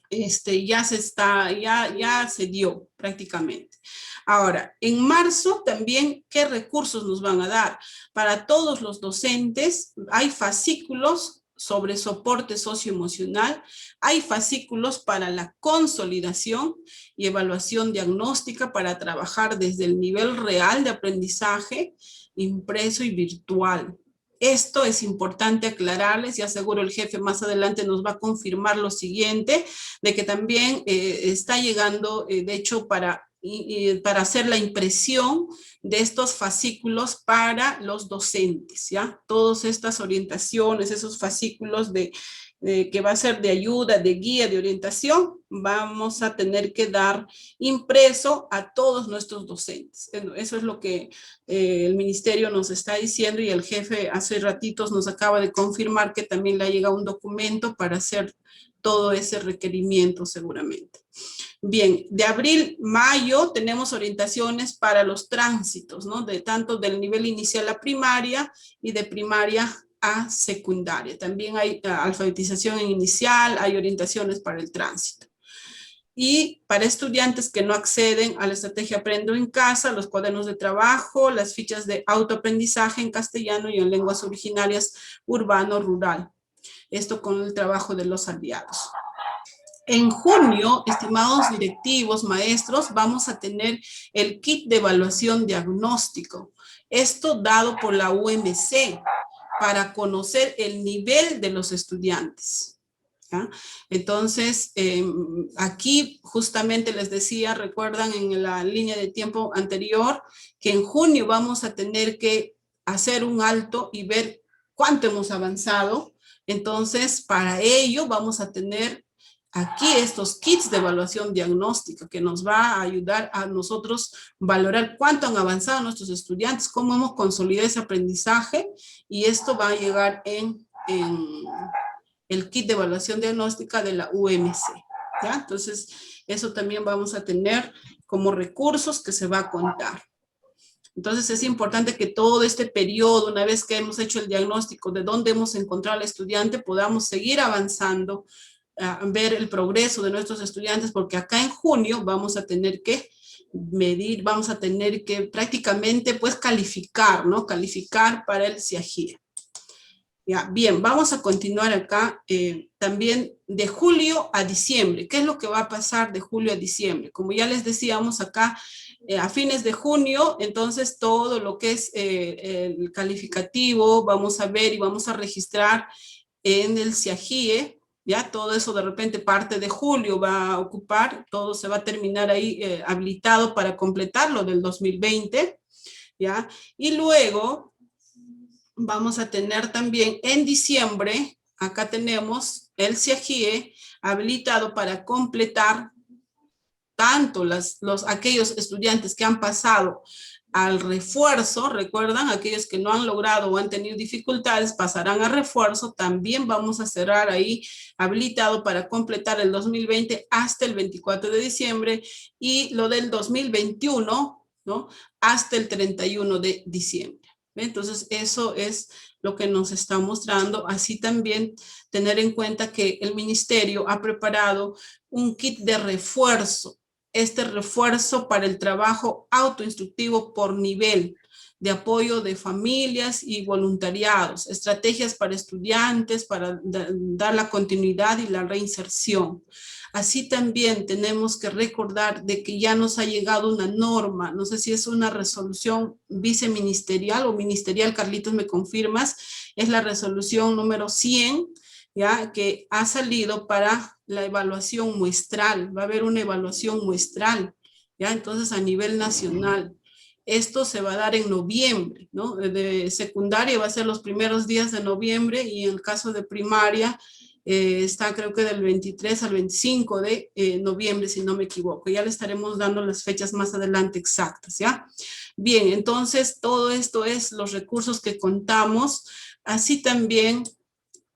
ya se dio prácticamente. Ahora, en marzo también, ¿qué recursos nos van a dar? Para todos los docentes hay fascículos sobre soporte socioemocional, hay fascículos para la consolidación y evaluación diagnóstica para trabajar desde el nivel real de aprendizaje, impreso y virtual. Esto es importante aclararles y aseguro el jefe más adelante nos va a confirmar lo siguiente, de que también está llegando, de hecho, para hacer la impresión de estos fascículos para los docentes, ¿ya? Todas estas orientaciones, esos fascículos que va a ser de ayuda, de guía, de orientación, vamos a tener que dar impreso a todos nuestros docentes. Eso es lo que el ministerio nos está diciendo y el jefe hace ratitos nos acaba de confirmar que también le ha llegado un documento para hacer todo ese requerimiento seguramente. Bien, de abril, mayo tenemos orientaciones para los tránsitos, ¿no? Tanto del nivel inicial a primaria y de primaria a secundaria. También hay alfabetización inicial, hay orientaciones para el tránsito. Y para estudiantes que no acceden a la estrategia Aprendo en Casa, los cuadernos de trabajo, las fichas de autoaprendizaje en castellano y en lenguas originarias urbano-rural. Esto con el trabajo de los aliados. En junio, estimados directivos, maestros, vamos a tener el kit de evaluación diagnóstico. Esto dado por la UMC para conocer el nivel de los estudiantes. ¿Ya? Entonces, aquí justamente les decía, recuerdan en la línea de tiempo anterior, que en junio vamos a tener que hacer un alto y ver cuánto hemos avanzado. Entonces, para ello vamos a tener aquí estos kits de evaluación diagnóstica que nos va a ayudar a nosotros valorar cuánto han avanzado nuestros estudiantes, cómo hemos consolidado ese aprendizaje y esto va a llegar en el kit de evaluación diagnóstica de la UMC. ¿Ya? Entonces, eso también vamos a tener como recursos que se va a contar. Entonces, es importante que todo este periodo, una vez que hemos hecho el diagnóstico de dónde hemos encontrado al estudiante, podamos seguir avanzando, ver el progreso de nuestros estudiantes, porque acá en junio vamos a tener que medir, vamos a tener que prácticamente pues calificar, ¿no? Calificar para el CIAGIE. Ya, bien, vamos a continuar acá también de julio a diciembre. ¿Qué es lo que va a pasar de julio a diciembre? Como ya les decíamos acá, a fines de junio, entonces todo lo que es el calificativo, vamos a ver y vamos a registrar en el CIAGIE. Ya todo eso de repente parte de julio va a ocupar, todo se va a terminar ahí habilitado para completar lo del 2020, ¿ya? Y luego vamos a tener también en diciembre, acá tenemos el CIAGIE habilitado para completar tanto aquellos estudiantes que han pasado al refuerzo, recuerdan, aquellos que no han logrado o han tenido dificultades pasarán a refuerzo, también vamos a cerrar ahí habilitado para completar el 2020 hasta el 24 de diciembre y lo del 2021, ¿no? Hasta el 31 de diciembre. Entonces, eso es lo que nos está mostrando. Así también tener en cuenta que el ministerio ha preparado un kit de refuerzo. Este refuerzo para el trabajo autoinstructivo por nivel de apoyo de familias y voluntariados, estrategias para estudiantes, para dar la continuidad y la reinserción. Así también tenemos que recordar de que ya nos ha llegado una norma, no sé si es una resolución viceministerial o ministerial, Carlitos, ¿me confirmas? Es la resolución número 100, ¿ya? Que ha salido para la evaluación muestral, va a haber una evaluación muestral, ¿ya? Entonces a nivel nacional. Esto se va a dar en noviembre, ¿no? De secundaria va a ser los primeros días de noviembre y en el caso de primaria está creo que del 23 al 25 de noviembre, si no me equivoco. Ya le estaremos dando las fechas más adelante exactas, ¿ya? Bien, entonces todo esto es los recursos que contamos. Así también,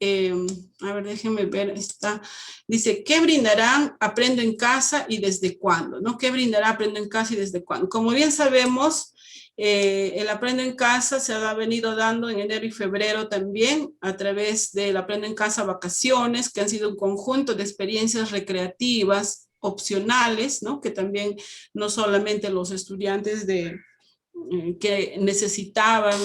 a ver, déjenme ver, dice, ¿qué brindarán Aprendo en Casa y desde cuándo? ¿No? ¿Qué brindará Aprendo en Casa y desde cuándo? Como bien sabemos, el Aprendo en Casa se ha venido dando en enero y febrero también a través del Aprendo en Casa Vacaciones, que han sido un conjunto de experiencias recreativas opcionales, ¿no? Que también no solamente los estudiantes que necesitaban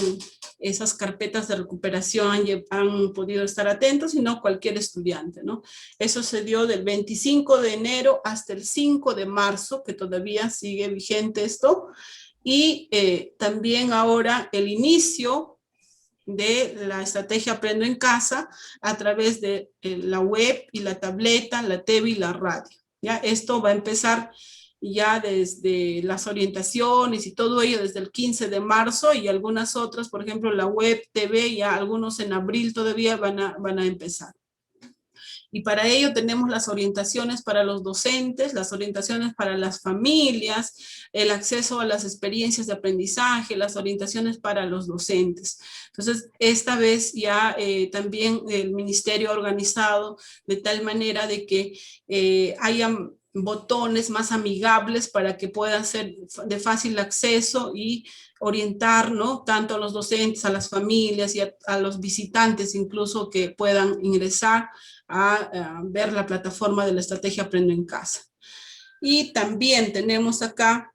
esas carpetas de recuperación han podido estar atentos, sino cualquier estudiante, ¿no? Eso se dio del 25 de enero hasta el 5 de marzo, que todavía sigue vigente esto, y también ahora el inicio de la estrategia Aprendo en Casa a través de la web y la tableta, la TV y la radio. ¿Ya? Esto va a empezar ya desde las orientaciones y todo ello desde el 15 de marzo y algunas otras, por ejemplo, la web, TV, ya algunos en abril todavía van a empezar. Y para ello tenemos las orientaciones para los docentes, las orientaciones para las familias, el acceso a las experiencias de aprendizaje, las orientaciones para los docentes. Entonces, esta vez ya también el ministerio ha organizado de tal manera de que hayan botones más amigables para que puedan ser de fácil acceso y orientar, ¿no? Tanto a los docentes, a las familias y a los visitantes incluso que puedan ingresar a ver la plataforma de la estrategia Aprendo en Casa. Y también tenemos acá,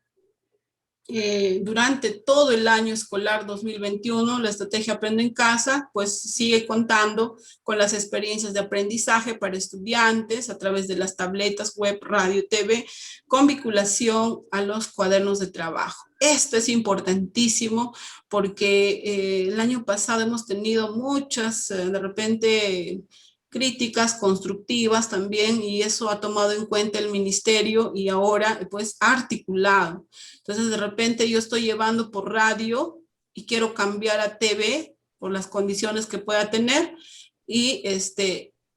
durante todo el año escolar 2021, la estrategia Aprendo en Casa, pues sigue contando con las experiencias de aprendizaje para estudiantes a través de las tabletas, web, radio, TV, con vinculación a los cuadernos de trabajo. Esto es importantísimo porque el año pasado hemos tenido muchas, de repente, críticas constructivas también, y eso ha tomado en cuenta el ministerio y ahora pues articulado. Entonces de repente yo estoy llevando por radio y quiero cambiar a TV por las condiciones que pueda tener y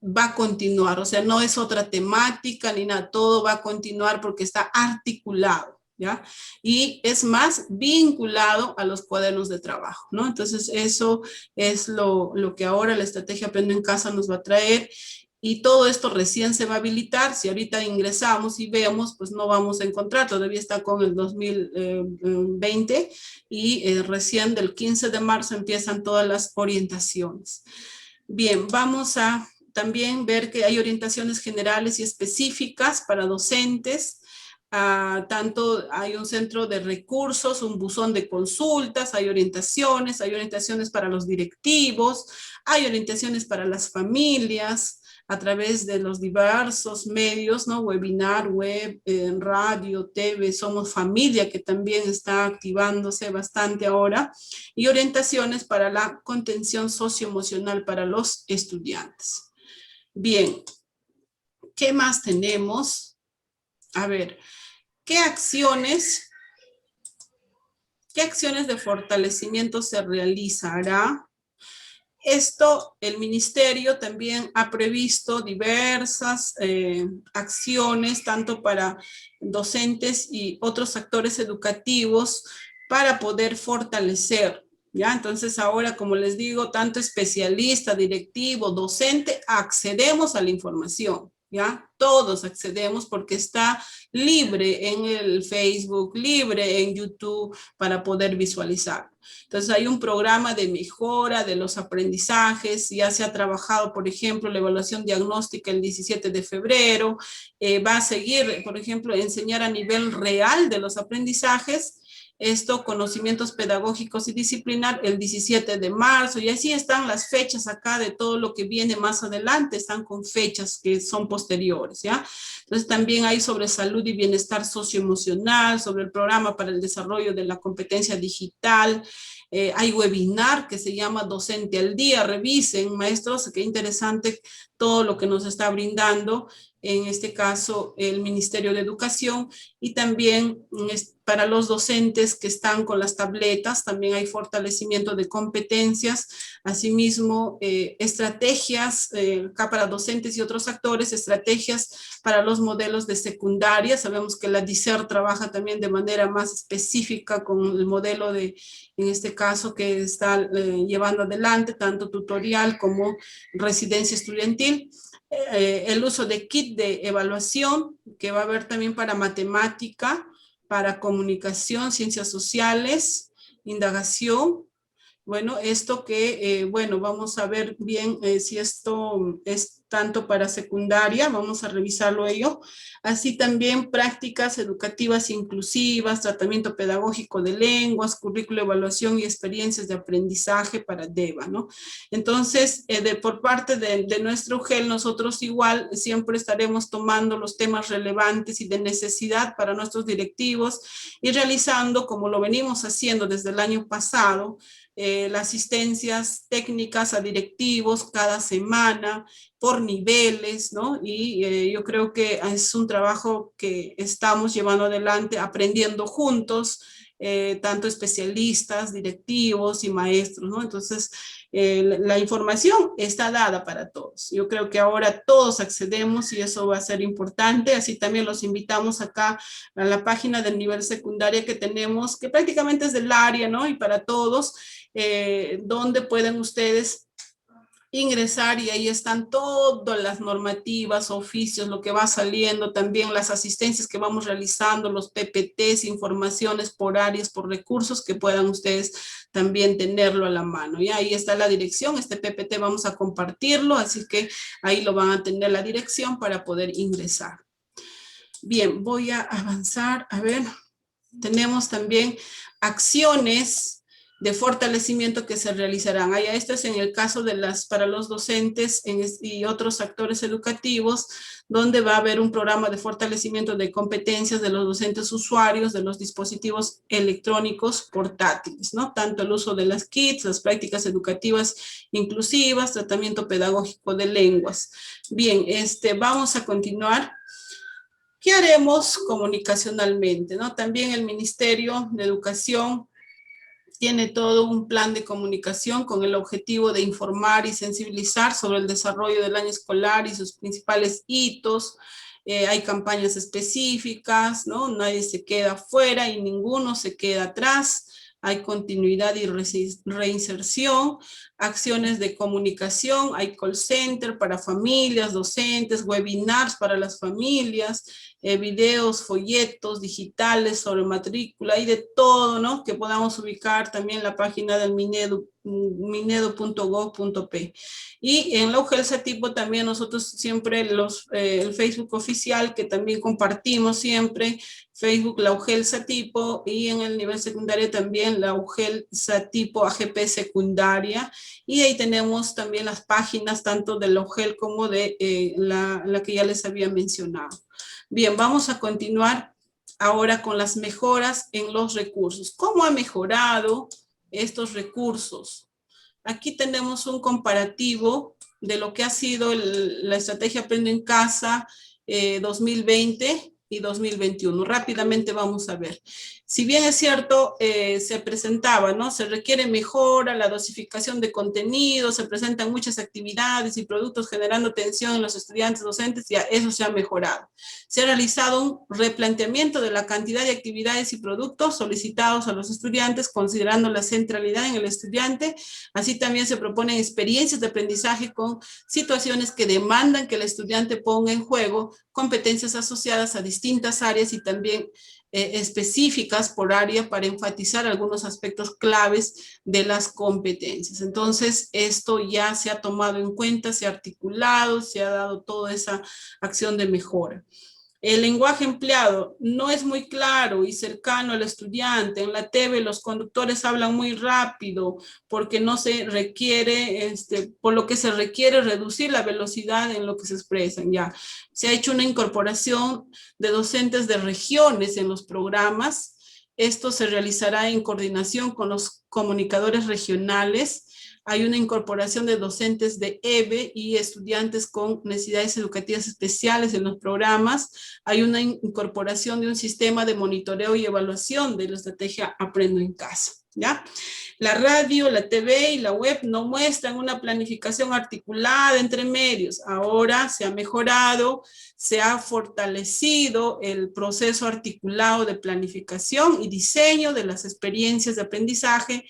va a continuar, o sea, no es otra temática ni nada, todo va a continuar porque está articulado. ¿Ya? Y es más vinculado a los cuadernos de trabajo, ¿no? Entonces eso es lo que ahora la estrategia Aprendo en Casa nos va a traer, y todo esto recién se va a habilitar. Si ahorita ingresamos y vemos, pues no vamos a encontrar, todavía está con el 2020 y recién del 15 de marzo empiezan todas las orientaciones. Bien, vamos a también ver que hay orientaciones generales y específicas para docentes. Tanto hay un centro de recursos, un buzón de consultas, hay orientaciones para los directivos, hay orientaciones para las familias a través de los diversos medios, ¿no? Webinar, web, radio, TV, Somos Familia, que también está activándose bastante ahora, y orientaciones para la contención socioemocional para los estudiantes. Bien, ¿qué más tenemos? A ver, ¿qué acciones de fortalecimiento se realizará? Esto, el ministerio también ha previsto diversas acciones, tanto para docentes y otros actores educativos, para poder fortalecer, ¿ya? Entonces ahora, como les digo, tanto especialista, directivo, docente, accedemos a la información. ¿Ya? Todos accedemos porque está libre en el Facebook, libre en YouTube para poder visualizar. Entonces hay un programa de mejora de los aprendizajes, ya se ha trabajado, por ejemplo, la evaluación diagnóstica el 17 de febrero, va a seguir, por ejemplo, enseñar a nivel real de los aprendizajes, conocimientos pedagógicos y disciplinar el 17 de marzo, y así están las fechas acá de todo lo que viene más adelante, están con fechas que son posteriores, ¿ya? Entonces también hay sobre salud y bienestar socioemocional, sobre el programa para el desarrollo de la competencia digital, hay webinar que se llama Docente al Día, revisen, maestros, qué interesante todo lo que nos está brindando, en este caso, el Ministerio de Educación, y también para los docentes que están con las tabletas, también hay fortalecimiento de competencias, asimismo, estrategias acá para docentes y otros actores, estrategias para los modelos de secundaria. Sabemos que la DICER trabaja también de manera más específica con el modelo de, en este caso, que está llevando adelante, tanto tutorial como residencia estudiantil. El uso de kit de evaluación, que va a haber también para matemática, para comunicación, ciencias sociales, indagación. Bueno, esto que, bueno, vamos a ver bien si esto es tanto para secundaria, vamos a revisarlo ello. Así también prácticas educativas inclusivas, tratamiento pedagógico de lenguas, currículo, evaluación y experiencias de aprendizaje para DEVA, ¿no? Entonces, por parte de nuestro UGEL, nosotros igual siempre estaremos tomando los temas relevantes y de necesidad para nuestros directivos y realizando, como lo venimos haciendo desde el año pasado, las asistencias técnicas a directivos cada semana, por niveles, ¿no? Y yo creo que es un trabajo que estamos llevando adelante, aprendiendo juntos, tanto especialistas, directivos y maestros, ¿no? Entonces, la información está dada para todos. Yo creo que ahora todos accedemos y eso va a ser importante. Así también los invitamos acá a la página del nivel secundaria que tenemos, que prácticamente es del área, ¿no? Y para todos, donde pueden ustedes ingresar y ahí están todas las normativas, oficios, lo que va saliendo, también las asistencias que vamos realizando, los PPTs, informaciones por áreas, por recursos, que puedan ustedes también tenerlo a la mano. Y ahí está la dirección, este PPT vamos a compartirlo, así que ahí lo van a tener la dirección para poder ingresar. Bien, voy a avanzar, a ver, tenemos también acciones de fortalecimiento que se realizarán. Esto es en el caso de para los docentes y otros actores educativos, donde va a haber un programa de fortalecimiento de competencias de los docentes usuarios de los dispositivos electrónicos portátiles, ¿no? Tanto el uso de las kits, las prácticas educativas inclusivas, tratamiento pedagógico de lenguas. Bien, vamos a continuar. ¿Qué haremos comunicacionalmente, ¿no? También el Ministerio de Educación tiene todo un plan de comunicación con el objetivo de informar y sensibilizar sobre el desarrollo del año escolar y sus principales hitos. Hay campañas específicas, ¿no? Nadie se queda fuera y ninguno se queda atrás. Hay continuidad y reinserción, acciones de comunicación, hay call center para familias, docentes, webinars para las familias, videos, folletos digitales sobre matrícula y de todo, ¿no? Que podamos ubicar también la página del minedo.gov.p. Y en la UGEL Satipo también nosotros siempre el Facebook oficial que también compartimos siempre, Facebook la UGEL Satipo, y en el nivel secundario también la UGEL Satipo AGP secundaria, y ahí tenemos también las páginas tanto de la UGEL como de la que ya les había mencionado. Bien, vamos a continuar ahora con las mejoras en los recursos. ¿Cómo ha mejorado estos recursos? Aquí tenemos un comparativo de lo que ha sido la estrategia Aprendo en Casa 2020 y 2021. Rápidamente vamos a ver. Si bien es cierto, se presentaba, ¿no? Se requiere mejora, la dosificación de contenido, se presentan muchas actividades y productos generando tensión en los estudiantes docentes, ya eso se ha mejorado. Se ha realizado un replanteamiento de la cantidad de actividades y productos solicitados a los estudiantes, considerando la centralidad en el estudiante. Así también se proponen experiencias de aprendizaje con situaciones que demandan que el estudiante ponga en juego competencias asociadas a distintas áreas y también específicas por área para enfatizar algunos aspectos claves de las competencias. Entonces, esto ya se ha tomado en cuenta, se ha articulado, se ha dado toda esa acción de mejora. El lenguaje empleado no es muy claro y cercano al estudiante. En la TV los conductores hablan muy rápido porque no se requiere, por lo que se requiere reducir la velocidad en lo que se expresan. Ya se ha hecho una incorporación de docentes de regiones en los programas. Esto se realizará en coordinación con los comunicadores regionales. hay una incorporación de docentes de EBE y estudiantes con necesidades educativas especiales en los programas. Hay una incorporación de un sistema de monitoreo y evaluación de la estrategia Aprendo en Casa, ¿ya? La radio, la TV y la web no muestran una planificación articulada entre medios. Ahora se ha mejorado, se ha fortalecido el proceso articulado de planificación y diseño de las experiencias de aprendizaje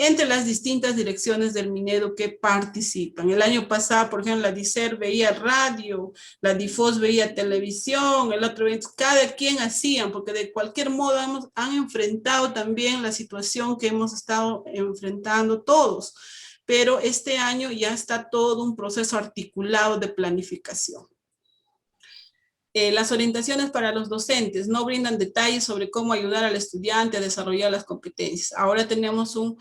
entre las distintas direcciones del Minedu que participan. El año pasado, por ejemplo, la DICER veía radio, la DIFOS veía televisión, el otro, cada quien hacían, porque de cualquier modo han enfrentado también la situación que hemos estado enfrentando todos, pero este año ya está todo un proceso articulado de planificación. Las orientaciones para los docentes no brindan detalles sobre cómo ayudar al estudiante a desarrollar las competencias. Ahora tenemos un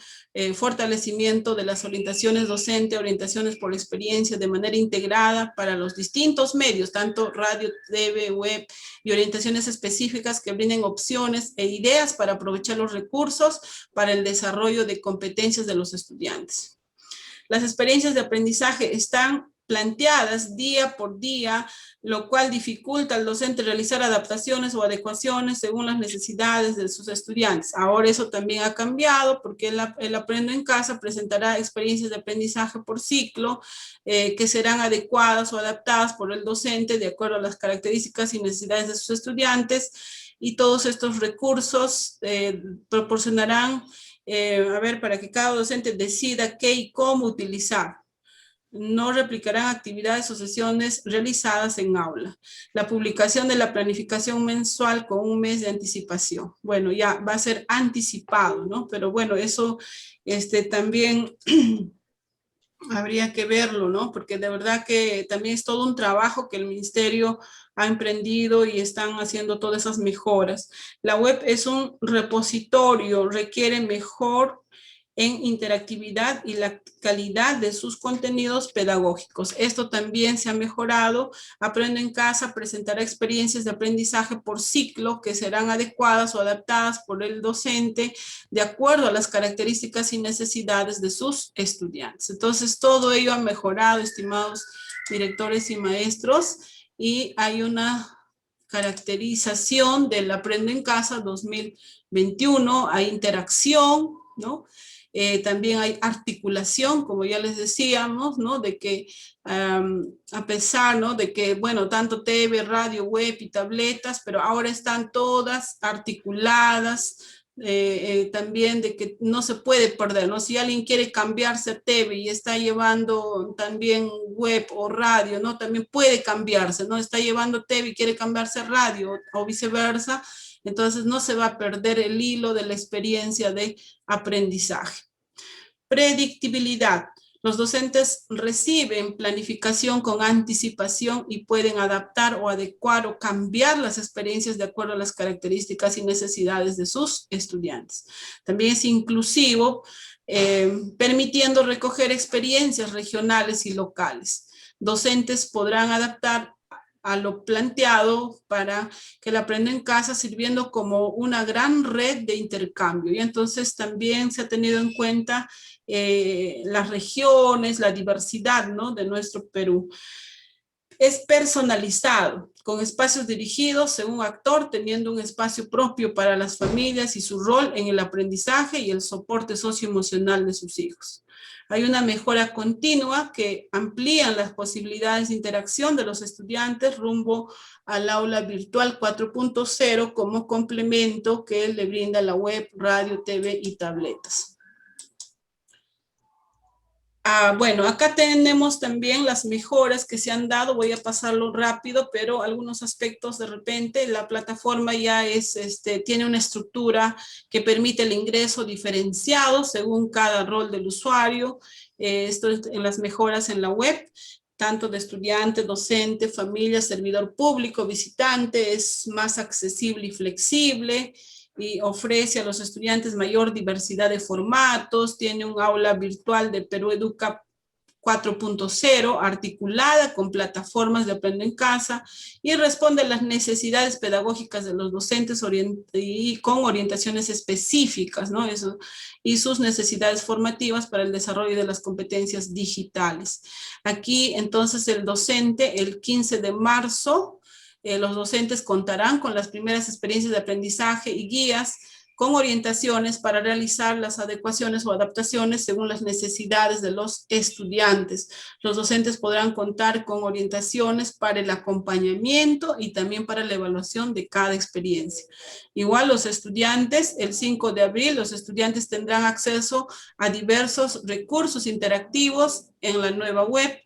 fortalecimiento de las orientaciones docentes, orientaciones por experiencia de manera integrada para los distintos medios, tanto radio, TV, web, y orientaciones específicas que brinden opciones e ideas para aprovechar los recursos para el desarrollo de competencias de los estudiantes. Las experiencias de aprendizaje están planteadas día por día, lo cual dificulta al docente realizar adaptaciones o adecuaciones según las necesidades de sus estudiantes. Ahora eso también ha cambiado porque el Aprendo en Casa presentará experiencias de aprendizaje por ciclo que serán adecuadas o adaptadas por el docente de acuerdo a las características y necesidades de sus estudiantes, y todos estos recursos proporcionarán para que cada docente decida qué y cómo utilizar. No replicarán actividades o sesiones realizadas en aula. La publicación de la planificación mensual con un mes de anticipación. Bueno, ya va a ser anticipado, ¿no? Pero bueno, eso también habría que verlo, ¿no? Porque de verdad que también es todo un trabajo que el ministerio ha emprendido y están haciendo todas esas mejoras. La web es un repositorio, requiere mejor en interactividad y la calidad de sus contenidos pedagógicos. Esto también se ha mejorado. Aprendo en Casa presentará experiencias de aprendizaje por ciclo que serán adecuadas o adaptadas por el docente de acuerdo a las características y necesidades de sus estudiantes. Entonces, todo ello ha mejorado, estimados directores y maestros, y hay una caracterización del Aprendo en Casa 2021, hay interacción, ¿no? También hay articulación, como ya les decíamos, ¿no? De que a pesar, ¿no? De que, bueno, tanto TV, radio, web y tabletas, pero ahora están todas articuladas, también de que no se puede perder, ¿no? Si alguien quiere cambiarse a TV y está llevando también web o radio, ¿no? También puede cambiarse, ¿no? Está llevando TV y quiere cambiarse a radio o viceversa, entonces no se va a perder el hilo de la experiencia de aprendizaje. Predictibilidad. Los docentes reciben planificación con anticipación y pueden adaptar o adecuar o cambiar las experiencias de acuerdo a las características y necesidades de sus estudiantes. También es inclusivo, permitiendo recoger experiencias regionales y locales. Docentes podrán adaptar a lo planteado para que el Aprendo en Casa sirviendo como una gran red de intercambio. Y entonces también se ha tenido en cuenta las regiones, la diversidad, ¿no? De nuestro Perú. Es personalizado, con espacios dirigidos según actor, teniendo un espacio propio para las familias y su rol en el aprendizaje y el soporte socioemocional de sus hijos. Hay una mejora continua que amplía las posibilidades de interacción de los estudiantes rumbo al aula virtual 4.0 como complemento que le brinda la web, radio, TV y tabletas. Bueno, acá tenemos también las mejoras que se han dado, voy a pasarlo rápido, pero algunos aspectos de repente, la plataforma ya tiene una estructura que permite el ingreso diferenciado según cada rol del usuario, esto es en las mejoras en la web, tanto de estudiante, docente, familia, servidor público, visitante, es más accesible y flexible, y ofrece a los estudiantes mayor diversidad de formatos, tiene un aula virtual de Perú Educa 4.0, articulada con plataformas de Aprendo en Casa y responde a las necesidades pedagógicas de los docentes y con orientaciones específicas, ¿no? Eso, y sus necesidades formativas para el desarrollo de las competencias digitales. Aquí, entonces, el docente, el 15 de marzo, los docentes contarán con las primeras experiencias de aprendizaje y guías con orientaciones para realizar las adecuaciones o adaptaciones según las necesidades de los estudiantes. Los docentes podrán contar con orientaciones para el acompañamiento y también para la evaluación de cada experiencia. Igual los estudiantes, el 5 de abril, los estudiantes tendrán acceso a diversos recursos interactivos en la nueva web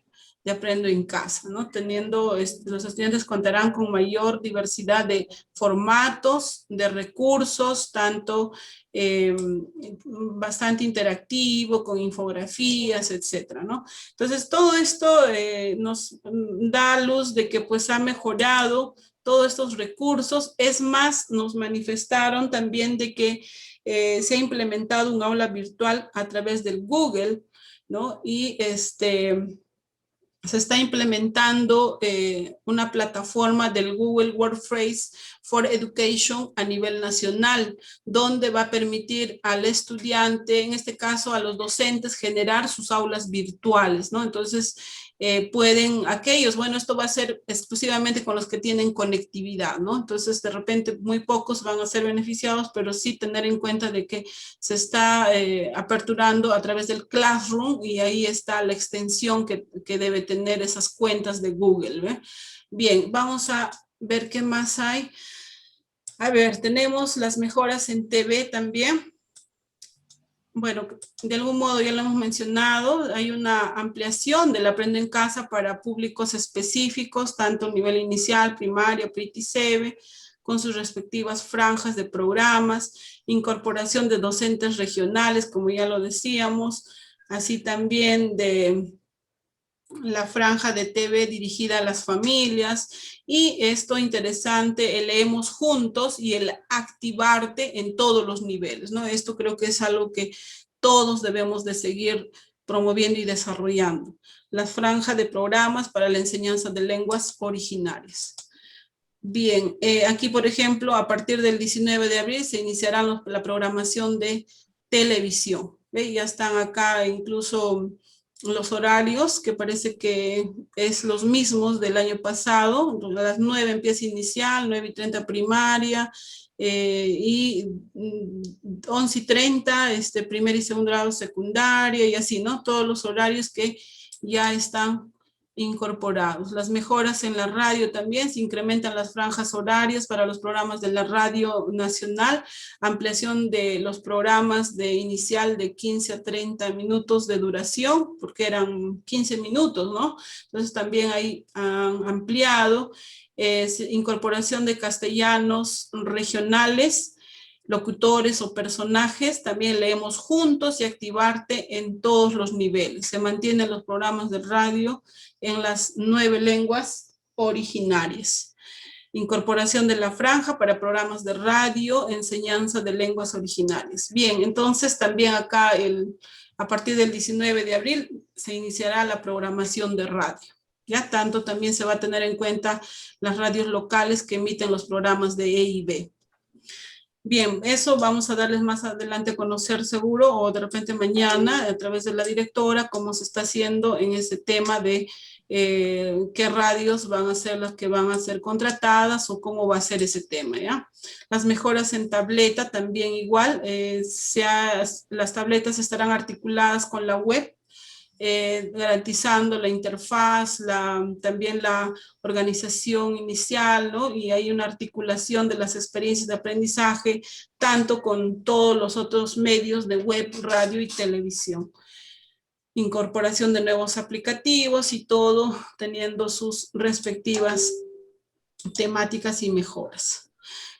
de Aprendo en Casa, ¿no? Los estudiantes contarán con mayor diversidad de formatos, de recursos, tanto bastante interactivo, con infografías, etcétera, ¿no? Entonces, todo esto nos da luz de que pues ha mejorado todos estos recursos. Es más, nos manifestaron también de que se ha implementado un aula virtual a través del Google, ¿no? Y se está implementando una plataforma del Google Workspace for Education a nivel nacional, donde va a permitir al estudiante, en este caso a los docentes, generar sus aulas virtuales, ¿no? Entonces, pueden aquellos, bueno, esto va a ser exclusivamente con los que tienen conectividad, ¿no? Entonces, de repente, muy pocos van a ser beneficiados, pero sí tener en cuenta de que se está aperturando a través del Classroom y ahí está la extensión que debe tener esas cuentas de Google, ¿ve? Bien, vamos a ver qué más hay. A ver, tenemos las mejoras en TV también. Bueno, de algún modo ya lo hemos mencionado, hay una ampliación del Aprendo en Casa para públicos específicos, tanto a nivel inicial, primaria, PRIT y SEBE, con sus respectivas franjas de programas, incorporación de docentes regionales, como ya lo decíamos, así también de la franja de TV dirigida a las familias, y esto interesante, el leemos juntos y el activarte en todos los niveles, ¿no? Esto creo que es algo que todos debemos de seguir promoviendo y desarrollando. La franja de programas para la enseñanza de lenguas originarias. Bien, aquí por ejemplo, a partir del 19 de abril se iniciará la programación de televisión. ¿Ve? Ya están acá incluso los horarios, que parece que es los mismos del año pasado. A las 9 empieza inicial, 9:30 primaria, y 11:30 primer y segundo grado secundaria, y así, ¿no? Todos los horarios que ya están incorporados. Las mejoras en la radio también, se incrementan las franjas horarias para los programas de la radio nacional, ampliación de los programas de inicial de 15 a 30 minutos de duración, porque eran 15 minutos, ¿no? Entonces también ahí han ampliado, incorporación de castellanos regionales, locutores o personajes, también leemos juntos y activarte en todos los niveles. Se mantienen los programas de radio en las 9 lenguas originarias. Incorporación de la franja para programas de radio, enseñanza de lenguas originales. Bien, entonces también acá a partir del 19 de abril se iniciará la programación de radio. Ya tanto también se va a tener en cuenta las radios locales que emiten los programas de E y B. Bien, eso vamos a darles más adelante a conocer seguro, o de repente mañana a través de la directora, cómo se está haciendo en ese tema de qué radios van a ser las que van a ser contratadas o cómo va a ser ese tema, ¿ya? Las mejoras en tableta también igual, las tabletas estarán articuladas con la web, garantizando la interfaz, también la organización inicial, ¿no? Y hay una articulación de las experiencias de aprendizaje, tanto con todos los otros medios de web, radio y televisión. Incorporación de nuevos aplicativos y todo teniendo sus respectivas temáticas y mejoras.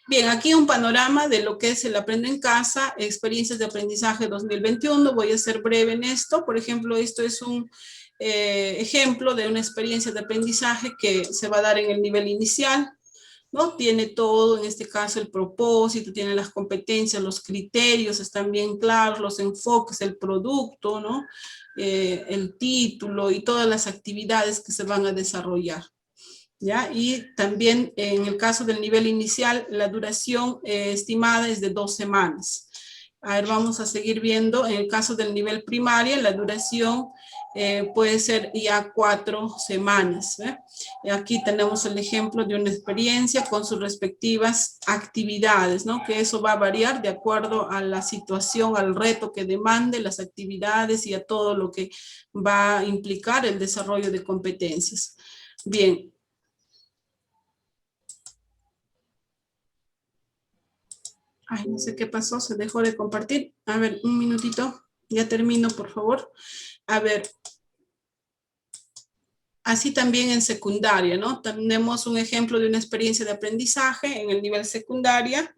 Bien, aquí un panorama de lo que es el Aprendo en Casa, experiencias de aprendizaje 2021. Voy a ser breve en esto. Por ejemplo, esto es un ejemplo de una experiencia de aprendizaje que se va a dar en el nivel inicial. ¿no? Tiene todo, en este caso el propósito, tiene las competencias, los criterios están bien claros, los enfoques, el producto, ¿no? El título y todas las actividades que se van a desarrollar. ¿Ya? Y también en el caso del nivel inicial, la duración estimada es de 2 semanas. A ver, vamos a seguir viendo. En el caso del nivel primaria, la duración puede ser ya 4 semanas. Aquí tenemos el ejemplo de una experiencia con sus respectivas actividades, ¿no? Que eso va a variar de acuerdo a la situación, al reto que demande, las actividades y a todo lo que va a implicar el desarrollo de competencias. Bien. Ay, no sé qué pasó, se dejó de compartir. A ver, un minutito, ya termino, por favor. A ver, así también en secundaria, ¿no? Tenemos un ejemplo de una experiencia de aprendizaje en el nivel secundaria,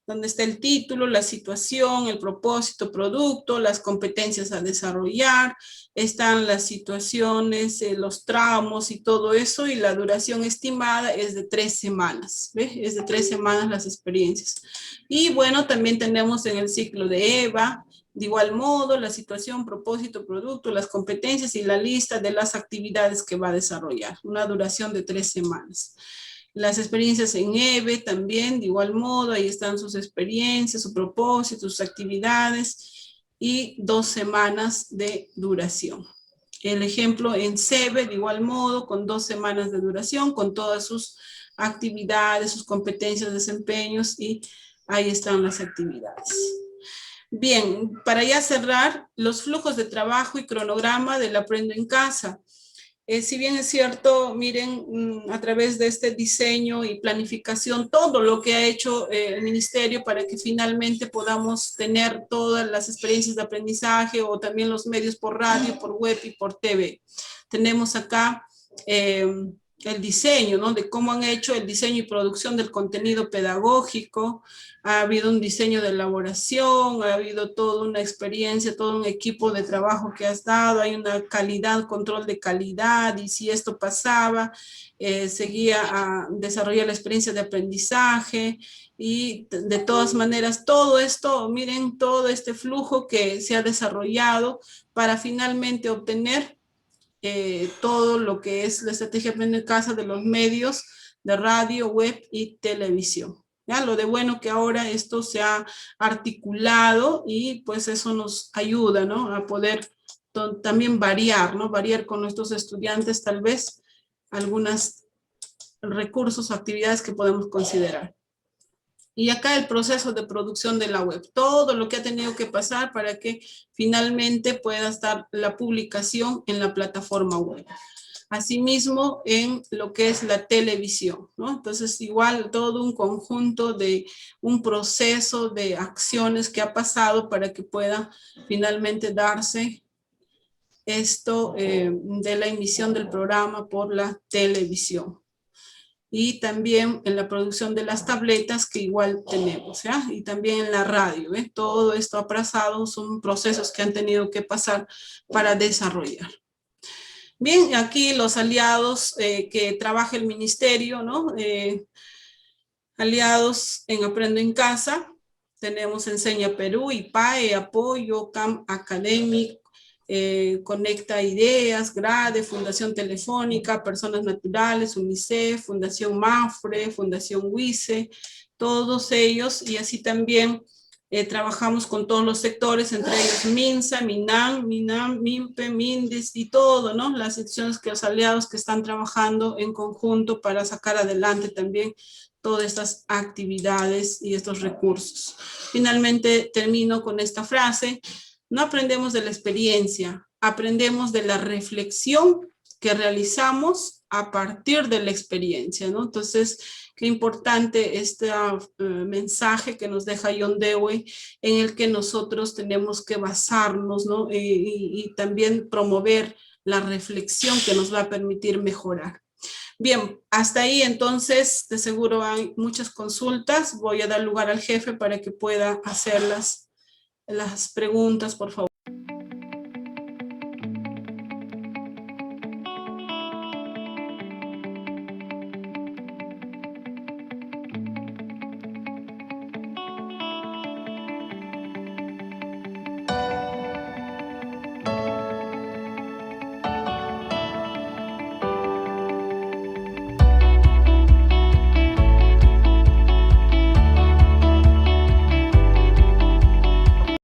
donde está el título, la situación, el propósito, producto, las competencias a desarrollar, están las situaciones, los tramos y todo eso, y la duración estimada es de 3 semanas, ¿ves? Es de 3 semanas las experiencias. Y bueno, también tenemos en el ciclo de EVA, de igual modo, la situación, propósito, producto, las competencias y la lista de las actividades que va a desarrollar, una duración de 3 semanas. Las experiencias en EVE también, de igual modo, ahí están sus experiencias, su propósito, sus actividades y 2 semanas de duración. El ejemplo en SEBE, de igual modo, con 2 semanas de duración, con todas sus actividades, sus competencias, desempeños, y ahí están las actividades. Bien, para ya cerrar, los flujos de trabajo y cronograma del Aprendo en Casa. Si bien es cierto, miren, a través de este diseño y planificación, todo lo que ha hecho el ministerio para que finalmente podamos tener todas las experiencias de aprendizaje o también los medios por radio, por web y por TV. Tenemos acá el diseño, ¿no? De cómo han hecho el diseño y producción del contenido pedagógico. Ha habido un diseño de elaboración, ha habido toda una experiencia, todo un equipo de trabajo que has dado, hay una calidad, control de calidad, y si esto pasaba, seguía a desarrollar la experiencia de aprendizaje, y de todas maneras, todo esto, miren, todo este flujo que se ha desarrollado para finalmente obtener todo lo que es la estrategia Aprende en Casa de los medios de radio, web y televisión. ¿Ya? Lo de bueno que ahora esto se ha articulado y pues eso nos ayuda, ¿no? A poder también variar, ¿no? Variar con nuestros estudiantes tal vez algunos recursos o actividades que podemos considerar. Y acá el proceso de producción de la web, todo lo que ha tenido que pasar para que finalmente pueda estar la publicación en la plataforma web. Asimismo, en lo que es la televisión, ¿no? Entonces, igual todo un conjunto de un proceso de acciones que ha pasado para que pueda finalmente darse esto de la emisión del programa por la televisión. Y también en la producción de las tabletas que igual tenemos, ¿ya? Y también en la radio, ¿eh? Todo esto ha pasado, son procesos que han tenido que pasar para desarrollar. Bien, aquí los aliados que trabaja el ministerio, ¿no? Aliados en Aprendo en Casa, tenemos Enseña Perú, IPAE, Apoyo, CAM Academic, Conecta Ideas, GRADE, Fundación Telefónica, Personas Naturales, UNICEF, Fundación MAFRE, Fundación WICE, todos ellos, y así también trabajamos con todos los sectores, entre ellos MINSA, MINAM, MIMPE, MINDES y todo, ¿no? Las instituciones que los aliados que están trabajando en conjunto para sacar adelante también todas estas actividades y estos recursos. Finalmente termino con esta frase: no aprendemos de la experiencia, aprendemos de la reflexión que realizamos a partir de la experiencia, ¿no? Entonces, qué importante este mensaje que nos deja John Dewey, en el que nosotros tenemos que basarnos, ¿no? Y también promover la reflexión que nos va a permitir mejorar. Bien, hasta ahí entonces, de seguro hay muchas consultas. Voy a dar lugar al jefe para que pueda hacer las preguntas, por favor.